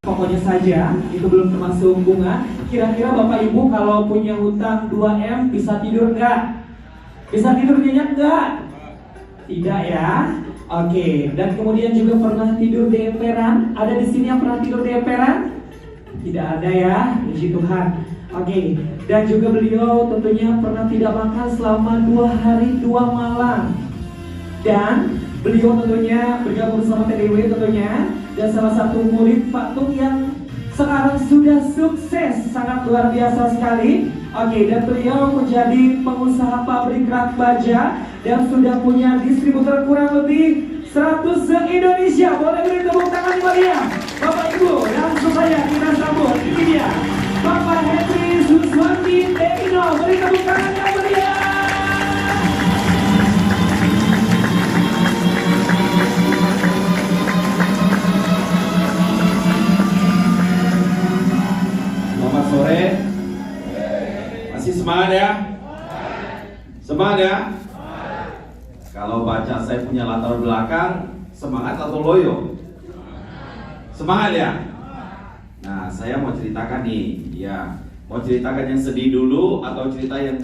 Pokoknya saja, itu belum termasuk bunga. Kira-kira Bapak Ibu kalau punya hutang 2M bisa tidur nggak? Bisa tidur nyenyak nggak? Tidak ya? Oke, dan kemudian juga pernah tidur di emperan? Ada di sini yang pernah tidur di emperan? Tidak ada ya, puji Tuhan. Oke, dan juga beliau tentunya pernah tidak makan selama 2 hari 2 malam. Dan beliau tentunya bergabung bersama TDW tentunya. Dan salah satu murid Pak Tung yang sekarang sudah sukses, sangat luar biasa sekali. Oke, dan beliau menjadi pengusaha pabrik rak baja dan sudah punya distributor kurang lebih 100 se-Indonesia. Boleh beri tepuk tangan meriah Bapak Ibu, langsung saja kita sambut. Ini dia Bapak Henry Suswanti Tekino. Beri tepuk tangan yang meriah. Selamat sore. Masih semangat ya? Semangat ya? Kalau baca saya punya latar belakang, semangat atau loyo? Semangat ya? Nah, saya mau ceritakan nih, ya. Mau ceritakan yang sedih dulu atau cerita yang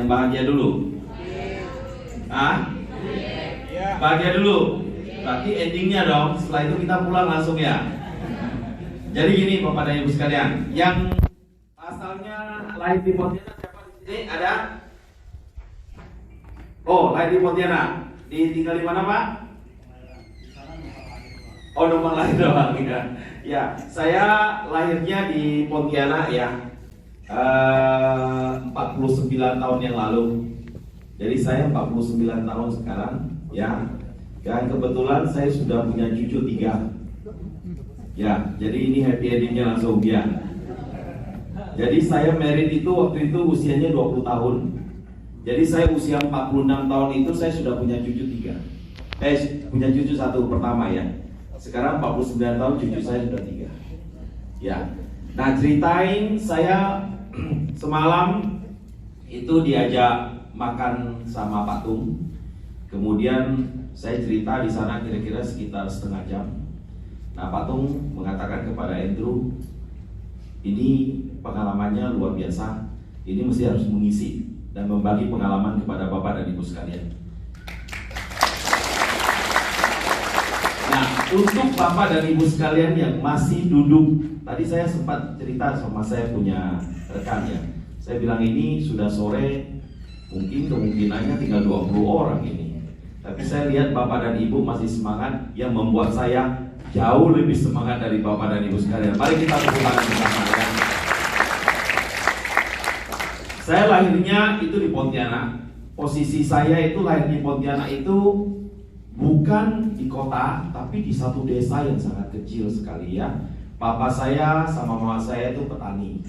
bahagia dulu? Ah? Bahagia dulu. Berarti endingnya dong. Setelah itu kita pulang langsung ya. Jadi gini Bapak dan Ibu sekalian, yang asalnya lahir di Pontianak siapa di sini? Ada? Oh, lahir di Pontianak. Tinggal di mana Pak? Oh, numpang lahir doang ya. Ya, saya lahirnya di Pontianak ya. 49 tahun yang lalu. Jadi saya 49 tahun sekarang ya. Dan kebetulan saya sudah punya cucu 3. Ya, jadi ini happy endingnya langsung ya. Jadi saya married itu waktu itu usianya 20 tahun. Jadi saya usia 46 tahun itu saya sudah punya cucu 3. Punya cucu 1 pertama ya. Sekarang 49 tahun cucu saya sudah 3. Ya. Nah, ceritain saya semalam itu diajak makan sama Pak Tung. Kemudian saya cerita di sana kira-kira sekitar setengah jam. Nah, Pak Tung mengatakan kepada Andrew, ini pengalamannya luar biasa. Ini mesti harus mengisi dan membagi pengalaman kepada Bapak dan Ibu sekalian. Nah, untuk Bapak dan Ibu sekalian yang masih duduk, tadi saya sempat cerita sama saya punya rekan ya. Saya bilang ini sudah sore, mungkin kemungkinannya tinggal 20 orang ini. Tapi saya lihat Bapak dan Ibu masih semangat, yang membuat saya jauh lebih semangat dari Bapak dan Ibu sekalian. Mari kita tepuk tangan bersama ya. Saya lahirnya itu di Pontianak. Posisi saya itu lahir di Pontianak itu bukan di kota, tapi di satu desa yang sangat kecil sekali ya. Papa saya sama mama saya itu petani.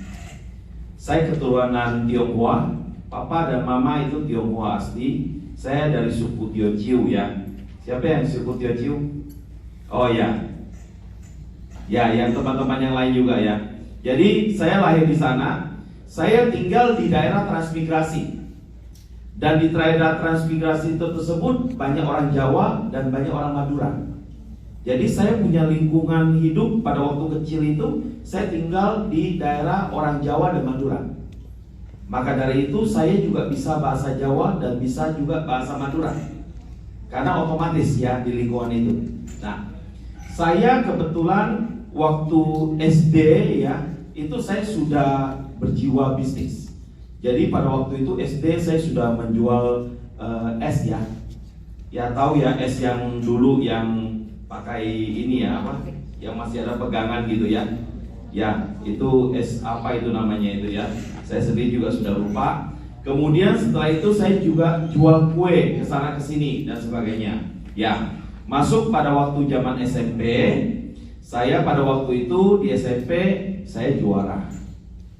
Saya keturunan Tionghoa. Papa dan mama itu Tionghoa asli. Saya dari suku Teochew ya. Siapa yang suku Teochew? Oh ya, ya yang teman-teman yang lain juga ya. Jadi saya lahir di sana. Saya tinggal di daerah transmigrasi. Dan di daerah transmigrasi itu tersebut banyak orang Jawa dan banyak orang Madura. Jadi saya punya lingkungan hidup pada waktu kecil itu. Saya tinggal di daerah orang Jawa dan Madura. Maka dari itu saya juga bisa bahasa Jawa dan bisa juga bahasa Madura. Karena otomatis ya di lingkungan itu. Nah, saya kebetulan waktu SD ya, itu saya sudah berjiwa bisnis. Jadi pada waktu itu SD saya sudah menjual es ya. Ya tahu ya es yang dulu yang pakai ini ya apa? Yang masih ada pegangan gitu ya. Ya, itu es apa itu namanya itu ya. Saya sendiri juga sudah lupa. Kemudian setelah itu saya juga jual kue ke sana ke sini dan sebagainya. Ya. Masuk pada waktu zaman SMP, saya pada waktu itu di SMP saya juara.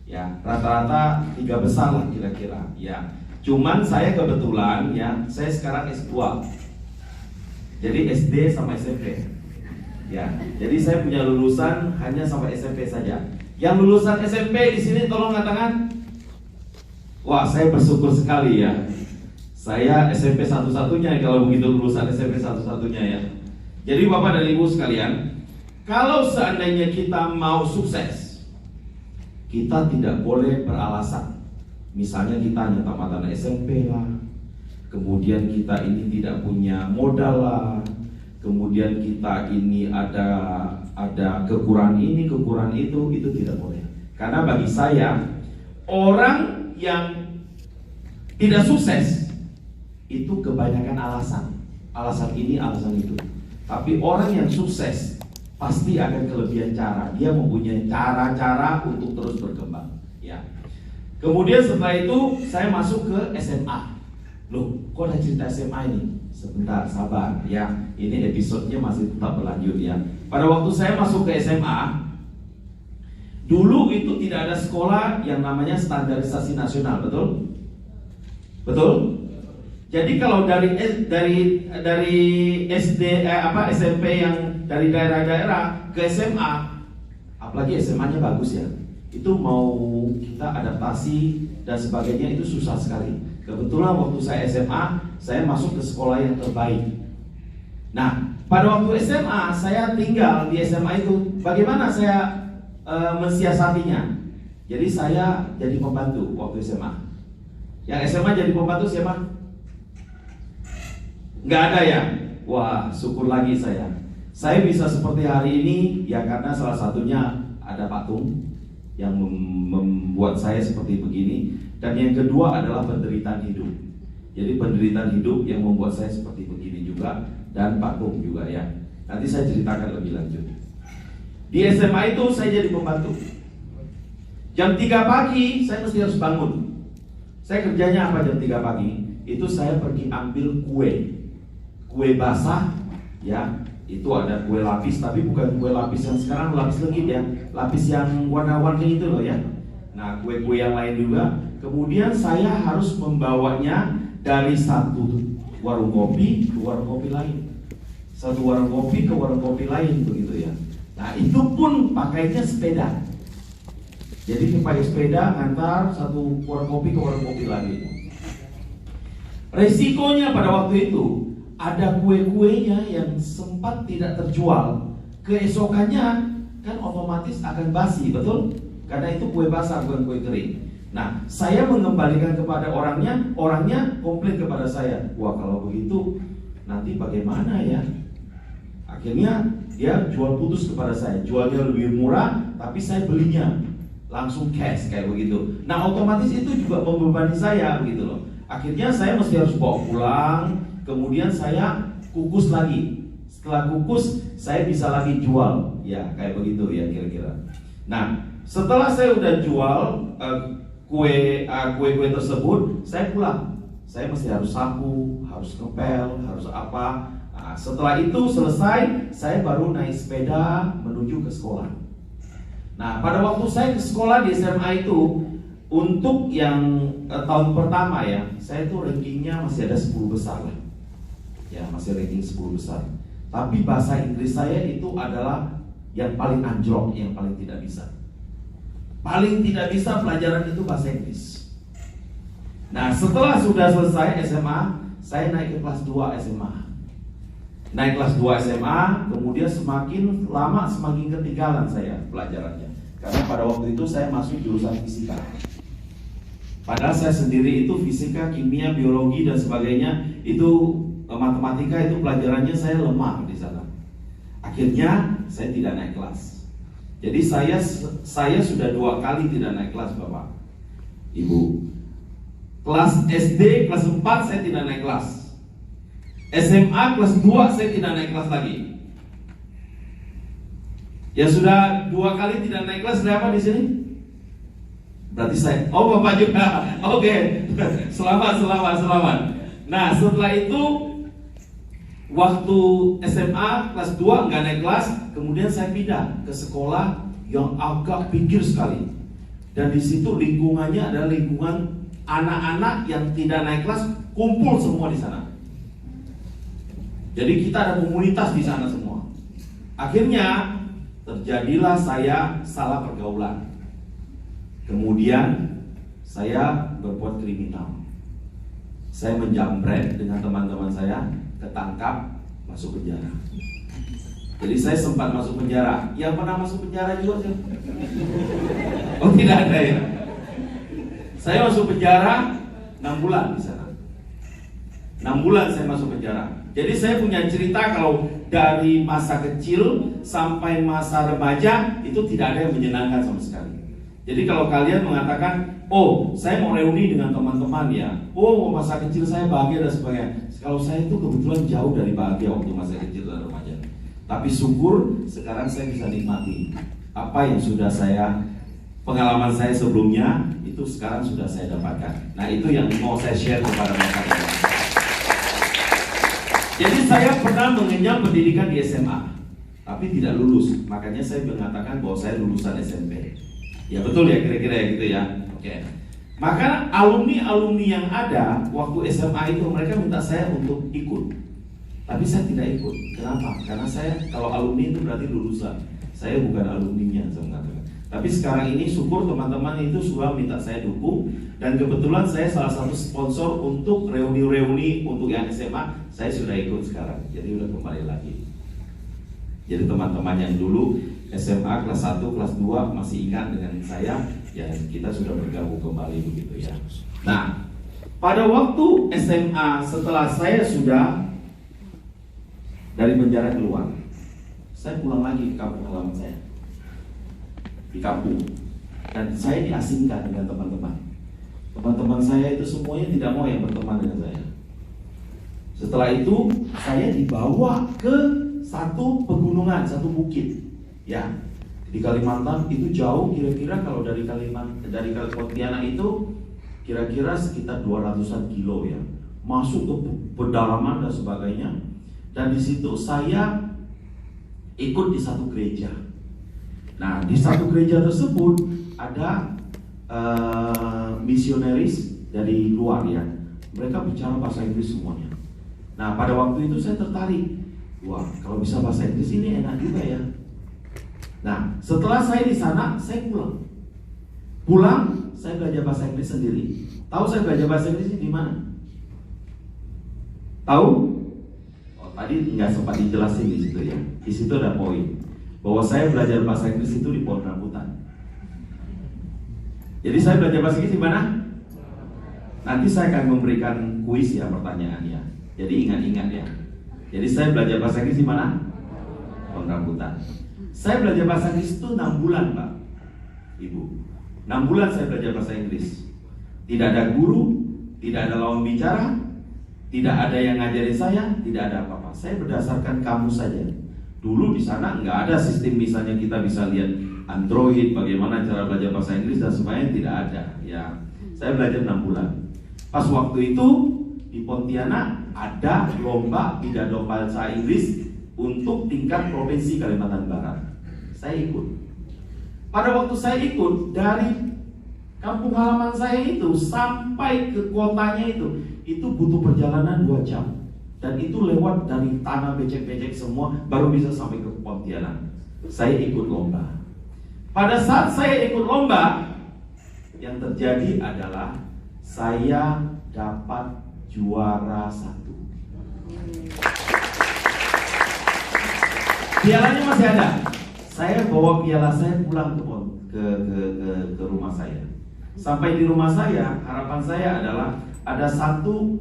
Ya, rata-rata 3 besar lah kira-kira. Ya, cuman saya kebetulan ya, saya sekarang S2. Jadi SD sama SMP. Ya, jadi saya punya lulusan hanya sampai SMP saja. Yang lulusan SMP di sini tolong angkat tangan. Wah, saya bersyukur sekali ya. Saya SMP satu-satunya kalau begitu lulusan SMP satu-satunya ya. Jadi Bapak dan Ibu sekalian, Kalau seandainya kita mau sukses, kita tidak boleh beralasan. Misalnya kita hanya tamatan SMP lah, kemudian kita ini tidak punya modal lah, kemudian kita ini ada kekurangan ini, kekurangan itu tidak boleh. Karena bagi saya, orang yang tidak sukses itu kebanyakan alasan ini, alasan itu. Tapi orang yang sukses pasti akan kelebihan cara. Dia mempunyai cara-cara untuk terus berkembang. Ya. Kemudian setelah itu saya masuk ke SMA. Loh, kok ada cerita SMA ini? Sebentar, sabar ya. Ini episodenya masih tetap berlanjut ya. Pada waktu saya masuk ke SMA, dulu itu tidak ada sekolah yang namanya standarisasi nasional, betul? Betul? Jadi kalau dari SD SMP yang dari daerah-daerah ke SMA, apalagi SMA-nya bagus ya, itu mau kita adaptasi dan sebagainya itu susah sekali. Kebetulan waktu saya SMA, saya masuk ke sekolah yang terbaik. Nah, pada waktu SMA saya tinggal di SMA itu, bagaimana saya mensiasatinya? Jadi saya jadi pembantu waktu SMA. Yang SMA jadi pembantu siapa? Nggak ada ya? Wah, syukur lagi saya. Saya bisa seperti hari ini ya karena salah satunya ada Pak Tung yang membuat saya seperti begini. Dan yang kedua adalah penderitaan hidup. Jadi penderitaan hidup yang membuat saya seperti begini juga. Dan Pak Tung juga ya. Nanti saya ceritakan lebih lanjut. Di SMA itu saya jadi pembantu. Jam 3 pagi saya mesti harus bangun. Saya kerjanya apa jam 3 pagi? Itu saya pergi ambil kue basah ya. Itu ada kue lapis, tapi bukan kue lapis yang sekarang lapis legit ya, lapis yang warna-warni itu loh ya. Nah, kue-kue yang lain juga. Kemudian saya harus membawanya dari satu warung kopi ke warung kopi lain, satu warung kopi ke warung kopi lain begitu ya. Nah, itu pun pakainya sepeda. Jadi pakai sepeda ngantar satu warung kopi ke warung kopi lagi. Resikonya pada waktu itu ada kue-kuenya yang sempat tidak terjual, keesokannya kan otomatis akan basi, betul? Karena itu kue basah bukan kue kering. Nah, saya mengembalikan kepada orangnya komplain kepada saya. Wah, kalau begitu nanti bagaimana ya? Akhirnya dia jual putus kepada saya, jualnya lebih murah, tapi saya belinya langsung cash kayak begitu. Nah, otomatis itu juga membebani saya begitu loh. Akhirnya saya mesti harus bawa pulang. Kemudian saya kukus lagi. Setelah kukus, saya bisa lagi jual. Ya, kayak begitu ya kira-kira. Nah, setelah saya udah jual kue-kue tersebut, saya pulang. Saya mesti harus sapu, harus ngepel, harus apa. Nah, setelah itu selesai, saya baru naik sepeda menuju ke sekolah. Nah, pada waktu saya ke sekolah di SMA itu, untuk yang tahun pertama ya, saya tuh rankingnya masih ada 10 besar lah. Ya, masih ranking 10 besar. Tapi bahasa Inggris saya itu adalah yang paling anjlok, yang paling tidak bisa. Paling tidak bisa pelajaran itu bahasa Inggris. Nah, setelah sudah selesai SMA, saya naik ke kelas 2 SMA. Naik kelas 2 SMA, kemudian semakin lama semakin ketinggalan saya pelajarannya. Karena pada waktu itu saya masuk jurusan fisika. Padahal saya sendiri itu fisika, kimia, biologi dan sebagainya itu matematika itu pelajarannya saya lemah di sana. Akhirnya saya tidak naik kelas. Jadi saya sudah 2 kali tidak naik kelas, Bapak, Ibu. Kelas SD kelas 4 saya tidak naik kelas. SMA kelas 2 saya tidak naik kelas lagi. Ya sudah 2 kali tidak naik kelas, berapa di sini? Berarti saya. Oh, Bapak juga. Oke. Selamat. Nah, setelah itu waktu SMA kelas 2 nggak naik kelas, kemudian saya pindah ke sekolah yang agak pinggir sekali. Dan di situ lingkungannya adalah lingkungan anak-anak yang tidak naik kelas kumpul semua di sana. Jadi kita ada komunitas di sana semua. Akhirnya terjadilah saya salah pergaulan. Kemudian saya berbuat kriminal. Saya menjamret dengan teman-teman saya, ketangkap, masuk penjara. Jadi saya sempat masuk penjara. Yang pernah masuk penjara juga sih? Oh tidak ada ya. Saya masuk penjara 6 bulan di sana. 6 bulan saya masuk penjara. Jadi saya punya cerita kalau dari masa kecil sampai masa remaja itu tidak ada yang menyenangkan sama sekali. Jadi kalau kalian mengatakan, oh saya mau reuni dengan teman-teman ya, oh masa kecil saya bahagia dan sebagainya. Kalau saya itu kebetulan jauh dari bahagia waktu masa kecil dan remaja. Tapi syukur sekarang saya bisa nikmati apa yang sudah saya, pengalaman saya sebelumnya itu sekarang sudah saya dapatkan. Nah itu yang mau saya share kepada mereka. Jadi saya pernah mengenyam pendidikan di SMA, tapi tidak lulus. Makanya saya mengatakan bahwa saya lulusan SMP. Ya betul ya, kira-kira ya gitu ya. Oke. Maka alumni-alumni yang ada waktu SMA itu mereka minta saya untuk ikut. Tapi saya tidak ikut. Kenapa? Karena saya kalau alumni itu berarti lulusan. Saya bukan alumninya, saya mengatakan. Tapi sekarang ini syukur teman-teman itu sudah minta saya dukung. Dan kebetulan saya salah satu sponsor untuk reuni-reuni untuk yang SMA. Saya sudah ikut sekarang, jadi udah kembali lagi. Jadi teman-teman yang dulu SMA kelas 1, kelas 2 masih ingat dengan saya, ya kita sudah bergabung kembali begitu ya. Nah, pada waktu SMA setelah saya sudah dari penjara keluar, saya pulang lagi ke kampung halaman saya, di kampung, dan saya diasingkan dengan teman-teman. Teman-teman saya itu semuanya tidak mau yang berteman dengan saya. Setelah itu saya dibawa ke satu pegunungan, satu bukit, ya di Kalimantan itu jauh, kira-kira kalau dari Pontianak itu kira-kira sekitar 200-an kilo ya, masuk ke pedalaman dan sebagainya. Dan di situ saya ikut di satu gereja. Nah di satu gereja tersebut ada misionaris dari luar ya, mereka bicara bahasa Inggris semuanya. Nah pada waktu itu saya tertarik, wah kalau bisa bahasa Inggris ini enak juga ya. Nah setelah saya di sana saya pulang saya belajar bahasa Inggris sendiri. Tahu saya belajar bahasa Inggris di mana? Tahu? Oh tadi nggak sempat dijelasin di situ ya. Di situ ada poin bahwa saya belajar bahasa Inggris itu di Pohon Rambutan. Jadi saya belajar bahasa Inggris di mana? Nanti saya akan memberikan kuis ya, pertanyaannya. Jadi ingat-ingat ya. Jadi saya belajar bahasa Inggris di mana? Pohon Rambutan. Saya belajar bahasa Inggris itu 6 bulan, Pak Ibu. 6 bulan saya belajar bahasa Inggris. Tidak ada guru, tidak ada lawan bicara, tidak ada yang ngajarin saya, tidak ada apa-apa. Saya berdasarkan kamus saja. Dulu di sana nggak ada sistem misalnya kita bisa lihat Android, bagaimana cara belajar bahasa Inggris dan sebagainya, tidak ada. Ya, saya belajar 6 bulan. Pas waktu itu di Pontianak ada lomba pidato bahasa Inggris untuk tingkat provinsi Kalimantan Barat. Saya ikut. Pada waktu saya ikut dari kampung halaman saya itu sampai ke kotanya itu butuh perjalanan 2 jam. Dan itu lewat dari tanah becek-becek semua baru bisa sampai ke Pontianak. Saya ikut lomba. Pada saat saya ikut lomba, yang terjadi adalah saya dapat juara 1. Pialanya masih ada. Saya bawa piala saya pulang ke rumah saya. Sampai di rumah saya, harapan saya adalah ada satu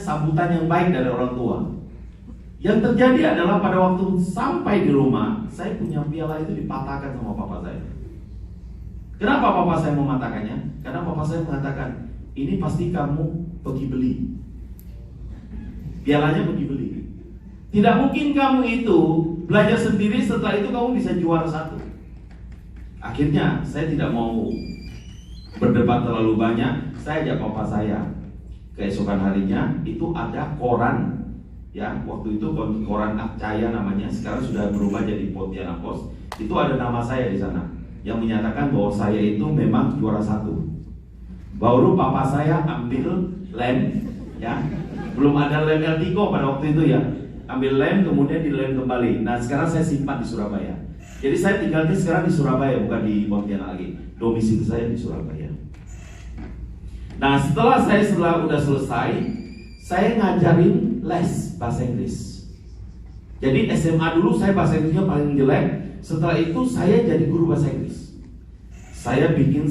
sambutan yang baik dari orang tua. Yang terjadi adalah pada waktu sampai di rumah, saya punya piala itu dipatahkan sama papa saya. Kenapa papa saya mematahkannya? Karena papa saya mengatakan, ini pasti kamu pergi beli. Pialanya pergi beli. Tidak mungkin kamu itu belajar sendiri, setelah itu kamu bisa juara 1. Akhirnya saya tidak mau berdebat terlalu banyak. Saya ajak papa saya. Keesokan harinya itu ada koran, ya waktu itu koran Akcaya namanya, sekarang sudah berubah jadi Pontianak Post. Itu ada nama saya di sana yang menyatakan bahwa saya itu memang juara 1. Baru papa saya ambil lem, ya belum ada lem Eltico pada waktu itu ya. Ambil lem kemudian dilem kembali. Nah sekarang saya simpan di Surabaya. Jadi saya tinggalnya sekarang di Surabaya, bukan di Pontianak lagi. Domisili saya di Surabaya. Nah, setelah udah selesai, saya ngajarin les bahasa Inggris. Jadi SMA dulu saya bahasa Inggrisnya paling jelek. Setelah itu saya jadi guru bahasa Inggris. Saya bikin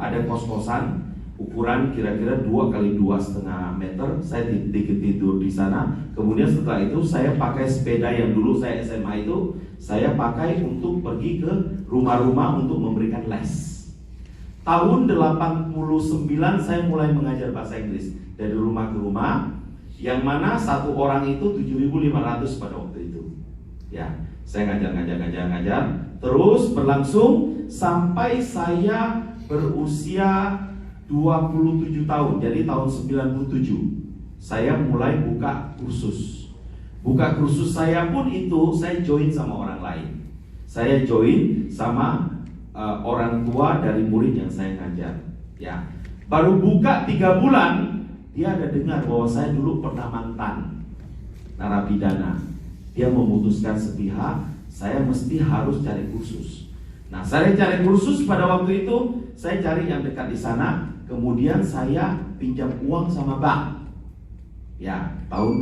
ada kos-kosan ukuran kira-kira 2x2,5 meter. Saya tidur di sana. Kemudian setelah itu saya pakai sepeda yang dulu saya SMA itu, saya pakai untuk pergi ke rumah-rumah untuk memberikan les. Tahun 89 saya mulai mengajar bahasa Inggris dari rumah ke rumah, yang mana satu orang itu 7.500 pada waktu itu. Ya, saya ngajar, terus berlangsung sampai saya berusia 27 tahun. Jadi tahun 97 saya mulai buka kursus. Buka kursus saya pun itu saya join sama orang lain. Saya join sama orang tua dari murid yang saya ngajar. Ya, baru buka 3 bulan dia ada dengar bahwa saya dulu pernah mantan narapidana. Dia memutuskan sepihak, saya mesti harus cari kursus. Nah, saya cari kursus pada waktu itu, saya cari yang dekat di sana. Kemudian saya pinjam uang sama bank. Ya, tahun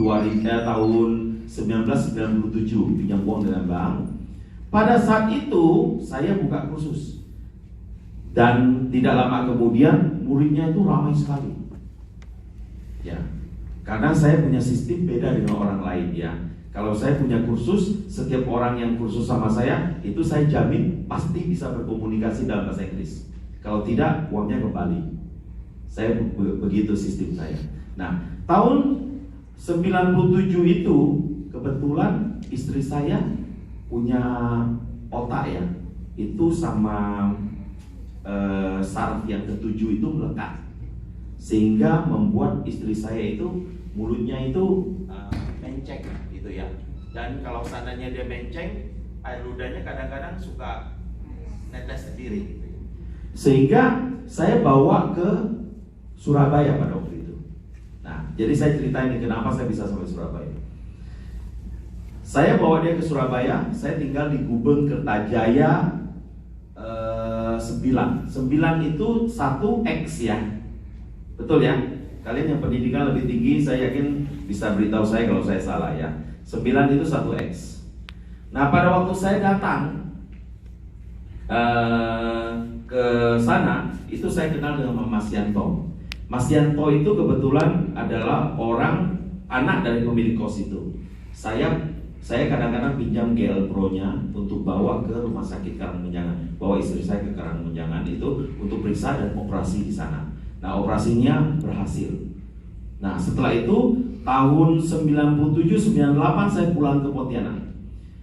1997 pinjam uang dengan bank. Pada saat itu saya buka kursus. Dan tidak lama kemudian muridnya itu ramai sekali. Ya, karena saya punya sistem beda dengan orang lain ya. Kalau saya punya kursus, setiap orang yang kursus sama saya, itu saya jamin pasti bisa berkomunikasi dalam bahasa Inggris. Kalau tidak, uangnya kembali. Saya begitu sistem saya. Nah, tahun 97 itu kebetulan istri saya punya otak ya, itu sama saraf yang ketujuh itu melekat, sehingga membuat istri saya itu mulutnya itu menceng gitu ya. Dan kalau seandainya dia menceng, air ludahnya kadang-kadang suka netes sendiri gitu. Sehingga saya bawa ke Surabaya pada waktu itu. Nah, jadi saya ceritain kenapa saya bisa sampai Surabaya. Saya bawa dia ke Surabaya, saya tinggal di Gubeng Kertajaya 9 itu 1X ya. Betul ya? Kalian yang pendidikan lebih tinggi, saya yakin bisa beritahu saya kalau saya salah ya. 9 itu 1X. Nah, pada waktu saya datang ke sana, itu saya kenal dengan Mas Yanto. Mas Yanto itu kebetulan adalah anak dari pemilik kos itu. Saya kadang-kadang pinjam GL Pro-nya untuk bawa ke rumah sakit Karangmenjangan, bawa istri saya ke Karangmenjangan itu untuk periksa dan operasi di sana. Nah, operasinya berhasil. Nah, setelah itu tahun 97-98 saya pulang ke Pontianak.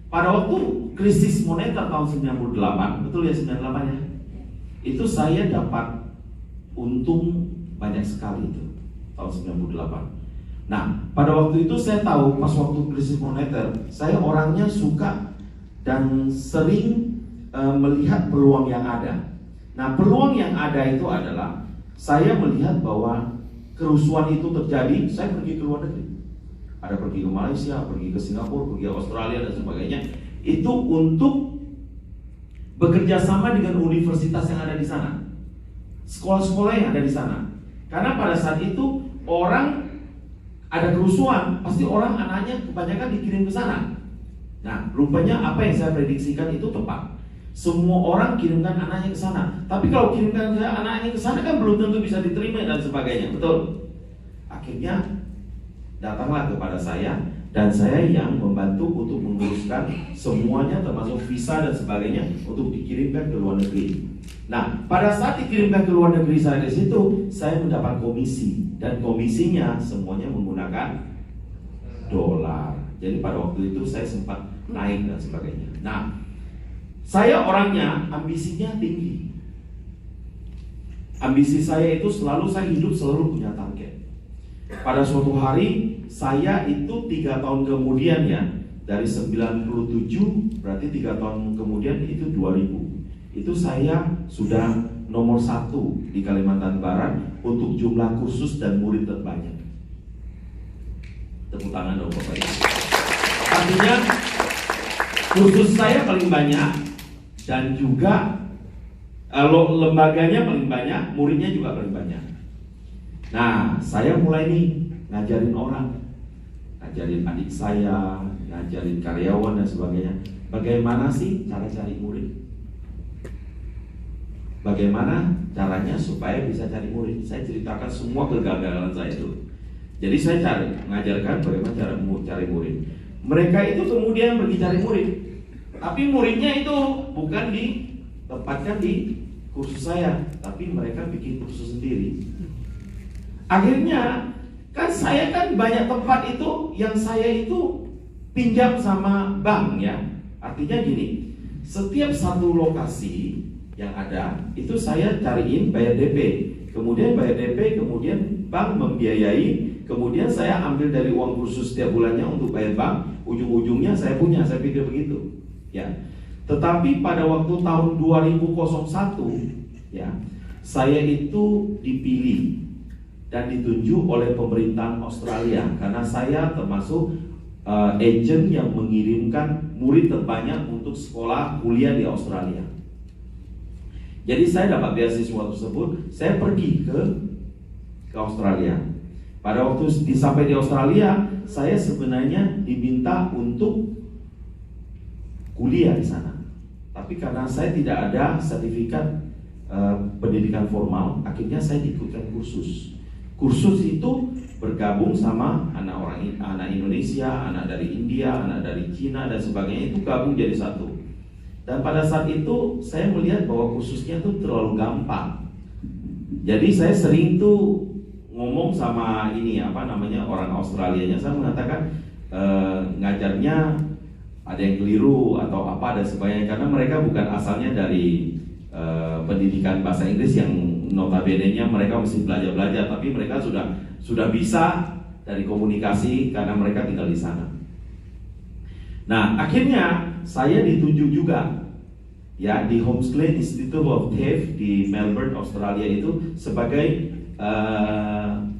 Pada waktu krisis moneter tahun 98, betul ya 98 ya? Itu saya dapat untung banyak sekali itu tahun 98. Nah, pada waktu itu saya tahu pas waktu krisis moneter, saya orangnya suka dan sering melihat peluang yang ada. Nah, peluang yang ada itu adalah saya melihat bahwa kerusuhan itu terjadi, saya pergi ke luar negeri. Ada pergi ke Malaysia, pergi ke Singapura, pergi ke Australia dan sebagainya. Itu untuk bekerja sama dengan universitas yang ada di sana, sekolah-sekolah yang ada di sana. Karena pada saat itu orang ada kerusuhan, pasti orang anaknya kebanyakan dikirim ke sana. Nah, rupanya apa yang saya prediksikan itu tepat. Semua orang kirimkan anaknya ke sana. Tapi kalau kirimkan anaknya ke sana kan belum tentu bisa diterima dan sebagainya, betul? Akhirnya datanglah kepada saya dan saya yang membantu untuk menguruskan semuanya termasuk visa dan sebagainya untuk dikirimkan ke luar negeri. Nah, pada saat dikirimkan ke luar negeri saya di situ, saya mendapat komisi dan komisinya semuanya menggunakan dolar. Jadi pada waktu itu saya sempat naik dan sebagainya. Nah, saya orangnya ambisinya tinggi. Ambisi saya itu saya hidup selalu punya target. Pada suatu hari saya itu 3 tahun kemudian ya, dari 97 berarti 3 tahun kemudian itu 2000. Itu saya sudah nomor 1 di Kalimantan Barat untuk jumlah kursus dan murid terbanyak. Tepuk tangan dong Bapak Ibu. Artinya kursus saya paling banyak dan juga lembaganya paling banyak, muridnya juga paling banyak. Nah, saya mulai nih ngajarin orang, ngajarin adik saya, ngajarin karyawan dan sebagainya. Bagaimana sih cara cari murid? Bagaimana caranya supaya bisa cari murid? Saya ceritakan semua kegagalan saya itu. Jadi saya mengajarkan bagaimana cara cari murid. Mereka itu kemudian pergi cari murid, tapi muridnya itu bukan ditempatkan di kursus saya, tapi mereka bikin kursus sendiri. Akhirnya kan saya kan banyak tempat itu yang saya itu pinjam sama bank ya. Artinya gini, setiap satu lokasi yang ada itu saya cariin bayar DP, kemudian bayar DP, kemudian bank membiayai, kemudian saya ambil dari uang kursus setiap bulannya untuk bayar bank, ujung-ujungnya saya punya, saya pikir begitu ya. Tetapi pada waktu tahun 2001 ya, saya itu dipilih dan ditunjuk oleh pemerintahan Australia karena saya termasuk agent yang mengirimkan murid terbanyak untuk sekolah kuliah di Australia. Jadi saya dapat beasiswa tersebut, saya pergi ke Australia. Pada waktu sampai di Australia, saya sebenarnya diminta untuk kuliah di sana. Tapi karena saya tidak ada sertifikat pendidikan formal, akhirnya saya ikutkan kursus. Kursus itu bergabung sama anak Indonesia, anak dari India, anak dari Cina dan sebagainya, itu gabung jadi satu. Dan pada saat itu saya melihat bahwa kursusnya itu terlalu gampang. Jadi saya sering tuh ngomong sama orang Australianya, saya mengatakan ngajarnya ada yang keliru atau apa dan sebagainya, karena mereka bukan asalnya dari pendidikan bahasa Inggris yang notabene-nya mereka mesti belajar, tapi mereka sudah bisa dari komunikasi karena mereka tinggal di sana. Nah, akhirnya saya ditunjuk juga ya di Homeschool Institute of TAFE di Melbourne, Australia itu sebagai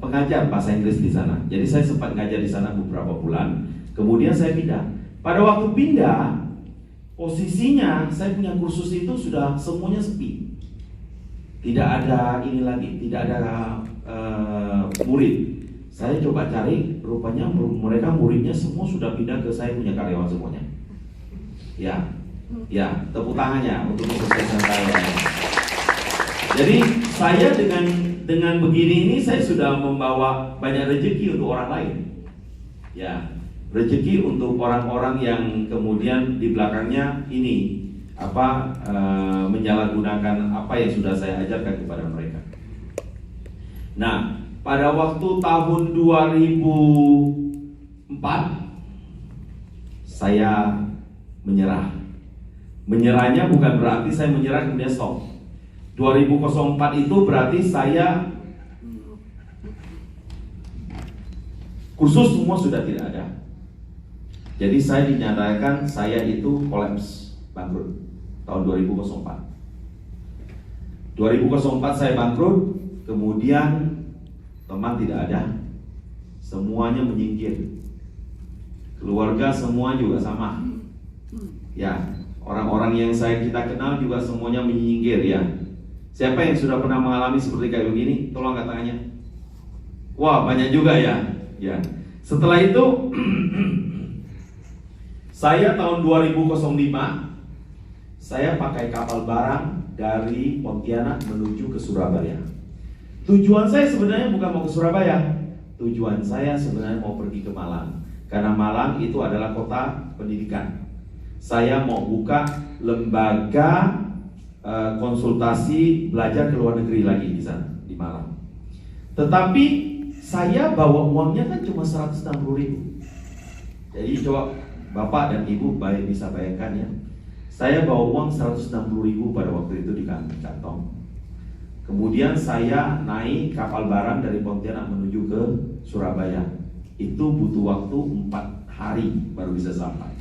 pengajar bahasa Inggris di sana. Jadi saya sempat ngajar di sana beberapa bulan. Kemudian saya pindah. Pada waktu pindah, posisinya saya punya kursus itu sudah semuanya sepi. Tidak ada ini lagi, tidak ada murid. Saya coba cari, rupanya mereka muridnya semua sudah pindah ke saya punya karyawan semuanya. Ya, tepuk tangannya untuk kesuksesan saya. Jadi saya dengan begini ini saya sudah membawa banyak rezeki untuk orang lain. Ya, rezeki untuk orang-orang yang kemudian di belakangnya ini menyalahgunakan apa yang sudah saya ajarkan kepada mereka. Nah, pada waktu tahun 2004 saya menyerah. Menyerahnya bukan berarti saya menyerah kemudian stop. 2004 itu berarti saya kursus semua sudah tidak ada. Jadi saya dinyatakan saya itu kolaps, bangkrut tahun 2004. 2004 saya bangkrut, kemudian teman tidak ada, semuanya menyingkir. Keluarga semua juga sama. Ya, orang-orang yang kita kenal juga semuanya menyingkir ya. Siapa yang sudah pernah mengalami seperti kayak begini? Tolong angkat tangannya. Wah, banyak juga ya. Ya. Setelah itu saya tahun 2005 saya pakai kapal barang dari Pontianak menuju ke Surabaya. Tujuan saya sebenarnya bukan mau ke Surabaya. Tujuan saya sebenarnya mau pergi ke Malang. Karena Malang itu adalah kota pendidikan. Saya mau buka lembaga konsultasi belajar ke luar negeri lagi di sana, di Malang. Tetapi saya bawa uangnya kan cuma 160.000. Jadi coba Bapak dan Ibu bisa bayangkan ya. Saya bawa uang 160.000 pada waktu itu di kantong. Kemudian saya naik kapal barang dari Pontianak menuju ke Surabaya. Itu butuh waktu 4 hari baru bisa sampai.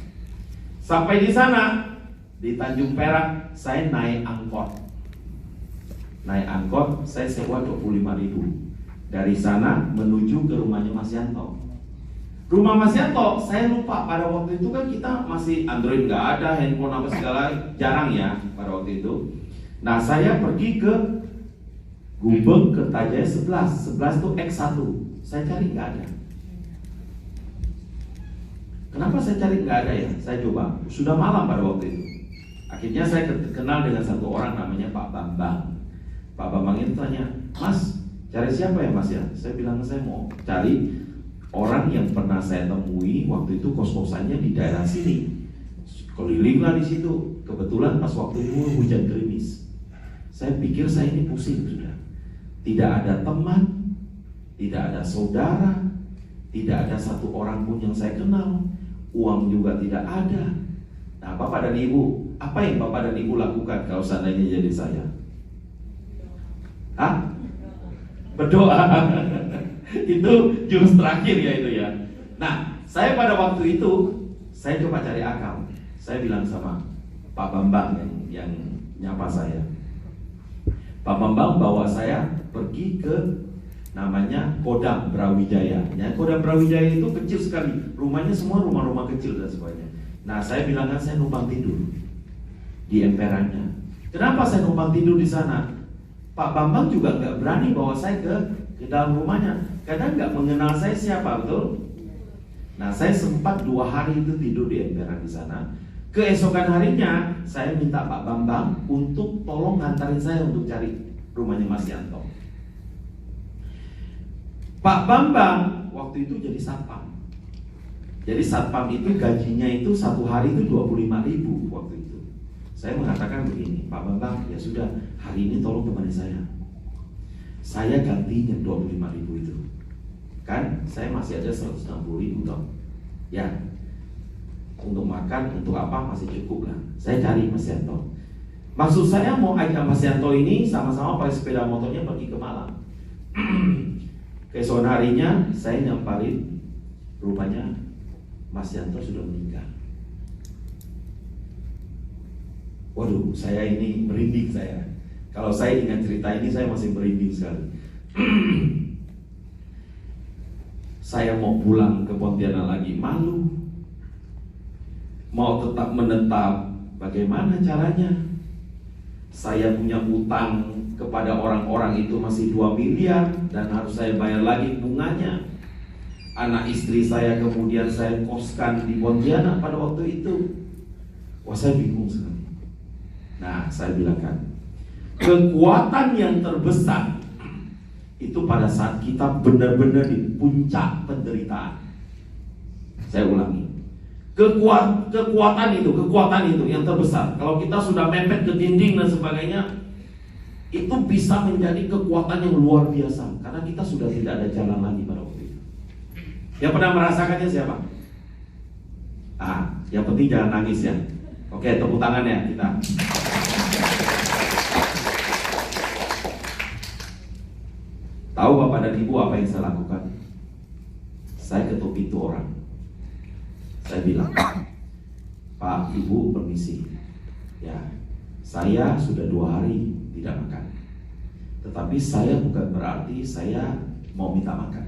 Sampai di sana di Tanjung Perak saya naik angkot. Naik angkot saya sewa 25.000. Dari sana menuju ke rumahnya Mas Yanto. Rumah Mas Yanto, saya lupa pada waktu itu kan kita masih Android nggak ada, handphone apa segala jarang ya pada waktu itu. Nah saya pergi ke Gubeng Kertajaya 11 tuh X1. Saya cari nggak ada. Kenapa saya cari nggak ada ya? Saya coba, sudah malam pada waktu itu. Akhirnya saya kenal dengan satu orang namanya Pak Bambang. Pak Bambang itu tanya, Mas, cari siapa ya Mas ya? Saya bilang, saya mau cari orang yang pernah saya temui waktu itu kos-kosannya di daerah sini. Kelilinglah di situ. Kebetulan pas waktu itu hujan gerimis. Saya pikir saya ini pusing sudah. Tidak ada teman, tidak ada saudara, tidak ada satu orang pun yang saya kenal. Uang juga tidak ada. Nah, Bapak dan Ibu, apa yang Bapak dan Ibu lakukan kalau seandainya jadi saya? Hah? Berdoa. Itu jurus terakhir ya itu ya. Nah, saya pada waktu itu saya coba cari akal. Saya bilang sama Pak Bambang yang nyapa saya. Pak Bambang bawa saya pergi ke namanya Kodam Brawijaya. Ya, Kodam Brawijaya itu kecil sekali. Rumahnya semua rumah-rumah kecil dan sebagainya. Nah, saya bilang kan saya numpang tidur di emperannya. Kenapa saya numpang tidur di sana? Pak Bambang juga nggak berani bawa saya ke dalam rumahnya. Karena nggak mengenal saya siapa, betul? Nah, saya sempat 2 hari itu tidur di emperan di sana. Keesokan harinya saya minta Pak Bambang untuk tolong ngantarin saya untuk cari rumahnya Mas Yanto. Pak Bambang waktu itu jadi satpam. Jadi satpam itu gajinya itu 1 hari itu 25.000 waktu itu. Saya mengatakan begini, Pak Bambang, ya sudah, hari ini tolong temani saya. Saya gantinya 25.000 itu. Kan saya masih ada 160.000 toh. Ya. Untuk makan, untuk apa masih cukup lah. Saya cari Mas Yanto. Maksud saya mau ajak Mas Yanto ini sama-sama pakai sepeda motornya pergi ke Malang. Keesokan harinya saya nyamperin rupanya Mas Yanto sudah meninggal. Waduh, saya ini merinding saya. Kalau saya ingat cerita ini saya masih merinding sekali. Saya mau pulang ke Pontianak lagi, malu. Mau tetap menetap, bagaimana caranya? Saya punya utang kepada orang-orang itu masih 2 miliar dan harus saya bayar lagi bunganya. Anak istri saya kemudian saya koskan di Pontianak pada waktu itu. Wah, saya bingung sekali. Nah, saya bilangkan, kekuatan yang terbesar itu pada saat kita benar-benar di puncak penderitaan. Saya ulangi, kekuatan itu yang terbesar. Kalau kita sudah mepet ke dinding dan sebagainya, itu bisa menjadi kekuatan yang luar biasa karena kita sudah tidak ada jalan lagi pada waktu itu. Yang pernah merasakannya siapa? Yang penting jangan nangis ya. Oke, tepuk tangan ya kita. Tahu Bapak dan Ibu apa yang saya lakukan? Saya ketuk pintu orang. Saya bilang, Pak, Ibu, permisi. Ya, saya sudah 2 hari tidak makan. Tetapi saya bukan berarti saya mau minta makan.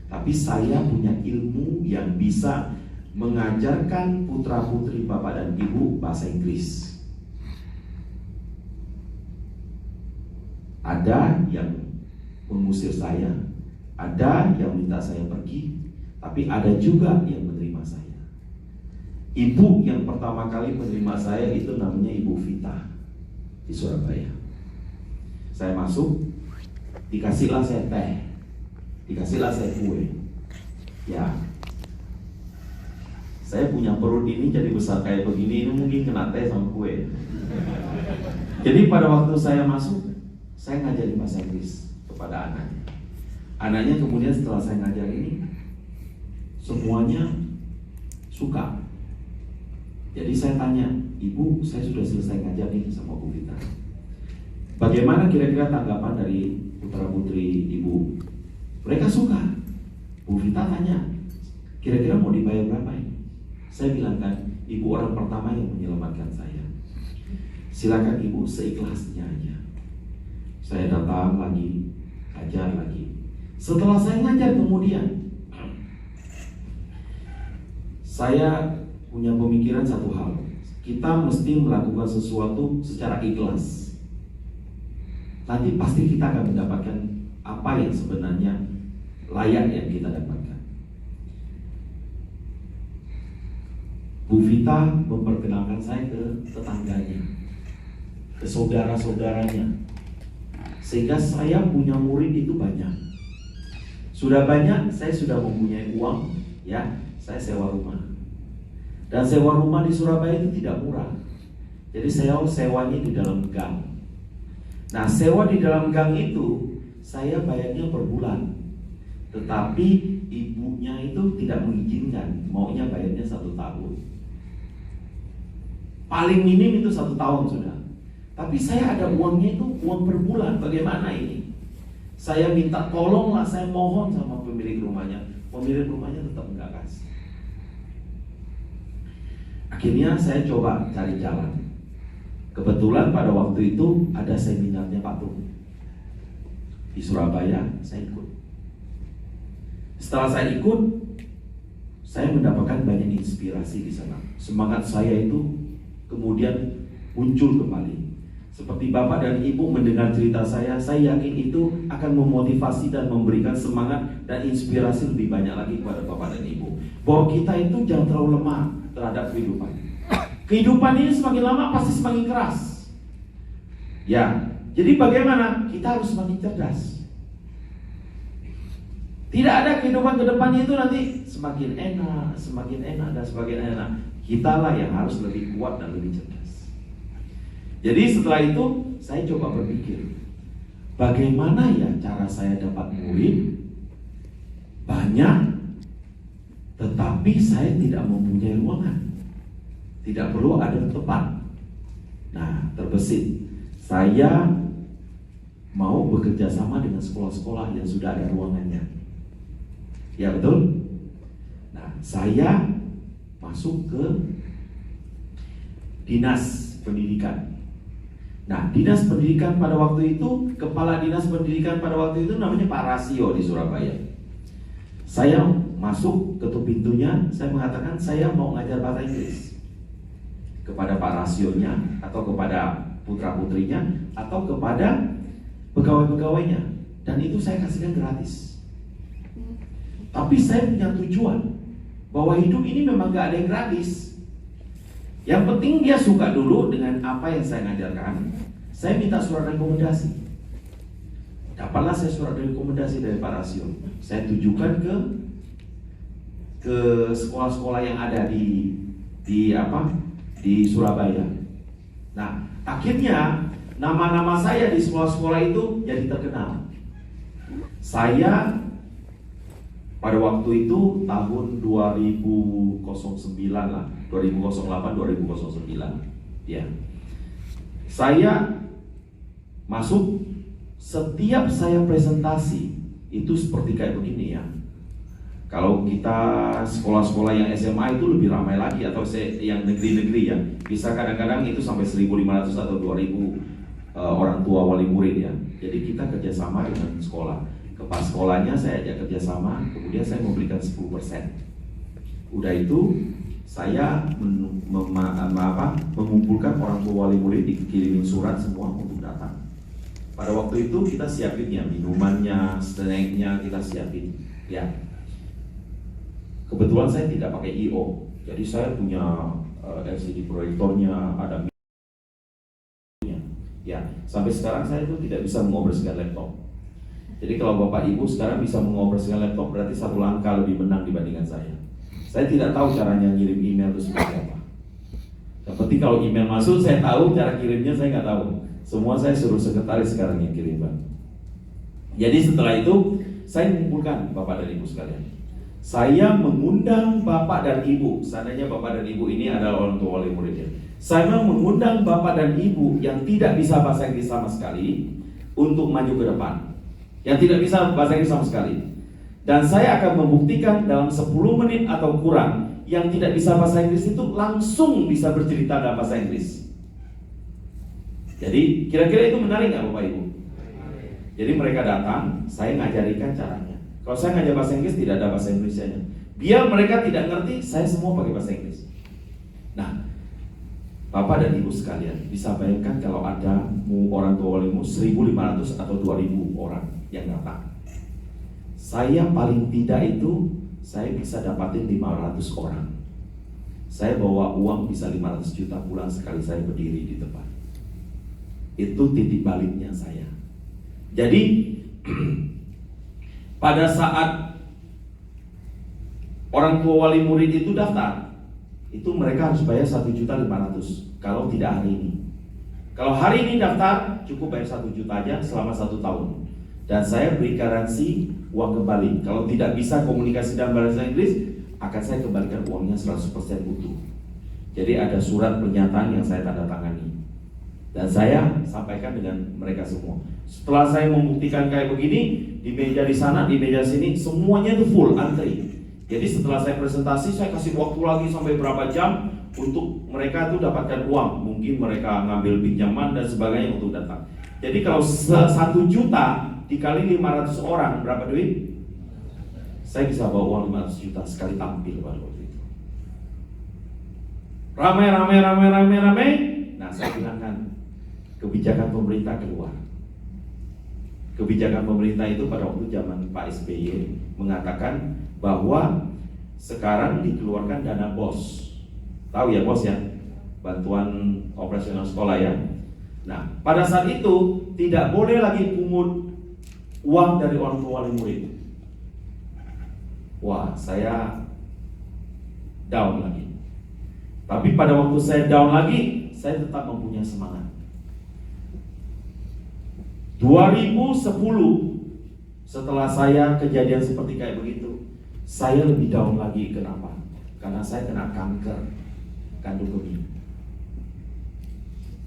Tapi saya punya ilmu yang bisa mengajarkan putra-putri Bapak dan Ibu bahasa Inggris. Ada yang mengusir saya, ada yang minta saya pergi, tapi ada juga yang menerima saya. Ibu yang pertama kali menerima saya itu namanya Ibu Vita di Surabaya. Saya masuk, dikasihlah saya teh, dikasihlah saya kue. Ya, saya punya perut ini jadi besar kayak begini, ini mungkin kena teh sama kue. Jadi pada waktu saya masuk, saya ngajarin bahasa Inggris kepada anaknya. Anaknya kemudian setelah saya ngajar ini, semuanya suka. Jadi saya tanya, Ibu, saya sudah selesai ngajar nih sama Bu Vita. Bagaimana kira-kira tanggapan dari putra-putri Ibu? Mereka suka. Bu Vita tanya, kira-kira mau dibayar berapa ini? Saya bilang kan, Ibu orang pertama yang menyelamatkan saya. Silakan Ibu seikhlasnya aja. Saya datang lagi, ajar lagi. Setelah saya ngajar kemudian, saya punya pemikiran satu hal. Kita mesti melakukan sesuatu secara ikhlas. nanti pasti kita akan mendapatkan apa yang sebenarnya layak yang kita dapatkan. Bu Vita memperkenalkan saya ke tetangganya, ke saudara-saudaranya, sehingga saya punya murid itu banyak. Sudah banyak, saya sudah mempunyai uang, ya, saya sewa rumah. Dan sewa rumah di Surabaya itu tidak murah. Jadi saya sewanya di dalam gang. Nah, sewa di dalam gang itu saya bayarnya per bulan. Tetapi ibunya itu tidak mengizinkan, maunya bayarnya 1 tahun. Paling minim itu 1 tahun sudah. Tapi saya ada uangnya itu uang per bulan. Bagaimana ini? Saya minta tolonglah, saya mohon sama pemilik rumahnya. Pemilik rumahnya tetap enggak kasih. Akhirnya saya coba cari jalan. Kebetulan pada waktu itu ada seminarnya Pak Tung di Surabaya, saya ikut. Setelah saya ikut, saya mendapatkan banyak inspirasi di sana. Semangat saya itu kemudian muncul kembali. Seperti Bapak dan Ibu mendengar cerita saya yakin itu akan memotivasi dan memberikan semangat dan inspirasi lebih banyak lagi kepada Bapak dan Ibu. Bahwa kita itu jangan terlalu lemah terhadap kehidupan. Kehidupan ini semakin lama pasti semakin keras. Ya, jadi bagaimana? Kita harus semakin cerdas. Tidak ada kehidupan ke depannya itu nanti semakin enak, dan semakin enak. Kitalah yang harus lebih kuat dan lebih cerdas. Jadi setelah itu saya coba berpikir, bagaimana ya cara saya dapat murid banyak, tetapi saya tidak mempunyai ruangan, tidak perlu ada tempat. Nah, terbesit, saya mau bekerja sama dengan sekolah-sekolah yang sudah ada ruangannya. Ya betul? Nah, saya masuk ke dinas pendidikan. Nah, dinas pendidikan pada waktu itu, kepala dinas pendidikan pada waktu itu namanya Pak Rasio di Surabaya. Saya masuk, ketuk pintunya, saya mengatakan saya mau ngajar bahasa Inggris kepada Pak Rasionya, atau kepada putra-putrinya, atau kepada pegawai-pegawainya. Dan itu saya kasihkan gratis. Tapi saya punya tujuan bahwa hidup ini memang gak ada yang gratis. Yang penting dia suka dulu dengan apa yang saya ngajarkan. Saya minta surat rekomendasi. Dapatlah saya surat rekomendasi dari Pak Rasio. Saya tujukan ke sekolah-sekolah yang ada di Surabaya. Nah, akhirnya nama-nama saya di sekolah-sekolah itu jadi terkenal. Saya pada waktu itu tahun 2009 lah, 2008, 2009, ya. Saya masuk, setiap saya presentasi itu seperti kayak begini ya. Kalau kita sekolah-sekolah yang SMA itu lebih ramai lagi, atau yang negeri-negeri ya, bisa kadang-kadang itu sampai 1.500 atau 2.000 orang tua wali murid ya. Jadi kita kerjasama dengan sekolah. Kepala sekolahnya saya ajak kerjasama, kemudian saya memberikan 10%. Udah itu saya mengumpulkan orang tua wali murid, dikirimin surat semua untuk datang. Pada waktu itu kita siapin ya minumannya, snacknya kita siapin ya. Kebetulan saya tidak pakai I/O, jadi saya punya LCD proyektornya, ada ya. Sampai sekarang saya itu tidak bisa mengoperasikan laptop. Jadi kalau Bapak Ibu sekarang bisa mengoperasikan laptop, berarti satu langkah lebih menang dibandingkan saya. Saya tidak tahu caranya ngirim email itu seperti apa. Yang penting kalau email masuk saya tahu, cara kirimnya saya nggak tahu. Semua saya suruh sekretaris sekarang yang kirim, Bang. Jadi setelah itu saya mengumpulkan Bapak dan Ibu sekalian. Saya mengundang Bapak dan Ibu. Seandainya Bapak dan Ibu ini adalah orang tua wali muridnya. Saya mengundang Bapak dan Ibu yang tidak bisa bahasa Inggris sama sekali untuk maju ke depan. Yang tidak bisa bahasa Inggris sama sekali. Dan saya akan membuktikan dalam 10 menit atau kurang, yang tidak bisa bahasa Inggris itu langsung bisa bercerita dalam bahasa Inggris. Jadi kira-kira itu menarik nggak Bapak Ibu? Jadi mereka datang, saya ngajarikan caranya. Kalau saya ngajar bahasa Inggris tidak ada bahasa Indonesianya. Biar mereka tidak ngerti, saya semua pakai bahasa Inggris. Nah, Bapak dan Ibu sekalian, bisa bayangkan kalau ada orang tua wali murid 1.500 atau 2.000 orang yang datang. Saya paling tidak itu, saya bisa dapatin 500 orang. Saya bawa uang bisa 500 juta pulang sekali saya berdiri di depan. Itu titik baliknya saya. Jadi pada saat orang tua wali murid itu daftar, itu mereka harus bayar 1.500.000 kalau tidak hari ini. Kalau hari ini daftar cukup bayar 1 juta aja selama 1 tahun. Dan saya beri garansi uang kembali. Kalau tidak bisa komunikasi dalam bahasa Inggris, akan saya kembalikan uangnya 100% utuh. Jadi ada surat pernyataan yang saya tanda tangani. Dan saya sampaikan dengan mereka semua. Setelah saya membuktikan kayak begini, di meja di sana, di meja sini, semuanya itu full antri. Jadi setelah saya presentasi, saya kasih waktu lagi sampai berapa jam untuk mereka tuh dapatkan uang. Mungkin mereka ngambil pinjaman dan sebagainya untuk datang. Jadi kalau 1 juta dikali 500 orang, berapa duit? Saya bisa bawa uang 500 juta sekali tampil pada waktu itu. Ramai. Nah, saya bilangkan kebijakan pemerintah keluar. Kebijakan pemerintah itu pada waktu zaman Pak SBY mengatakan bahwa sekarang dikeluarkan dana BOS. Tahu ya BOS ya? Bantuan operasional sekolah ya. Nah, pada saat itu tidak boleh lagi pungut uang dari orang tua wali murid. Wah, saya down lagi. Tapi pada waktu saya down lagi, saya tetap mempunyai semangat. 2010 setelah saya kejadian seperti kayak begitu, saya lebih down lagi. Kenapa? Karena saya kena kanker kandung kemih.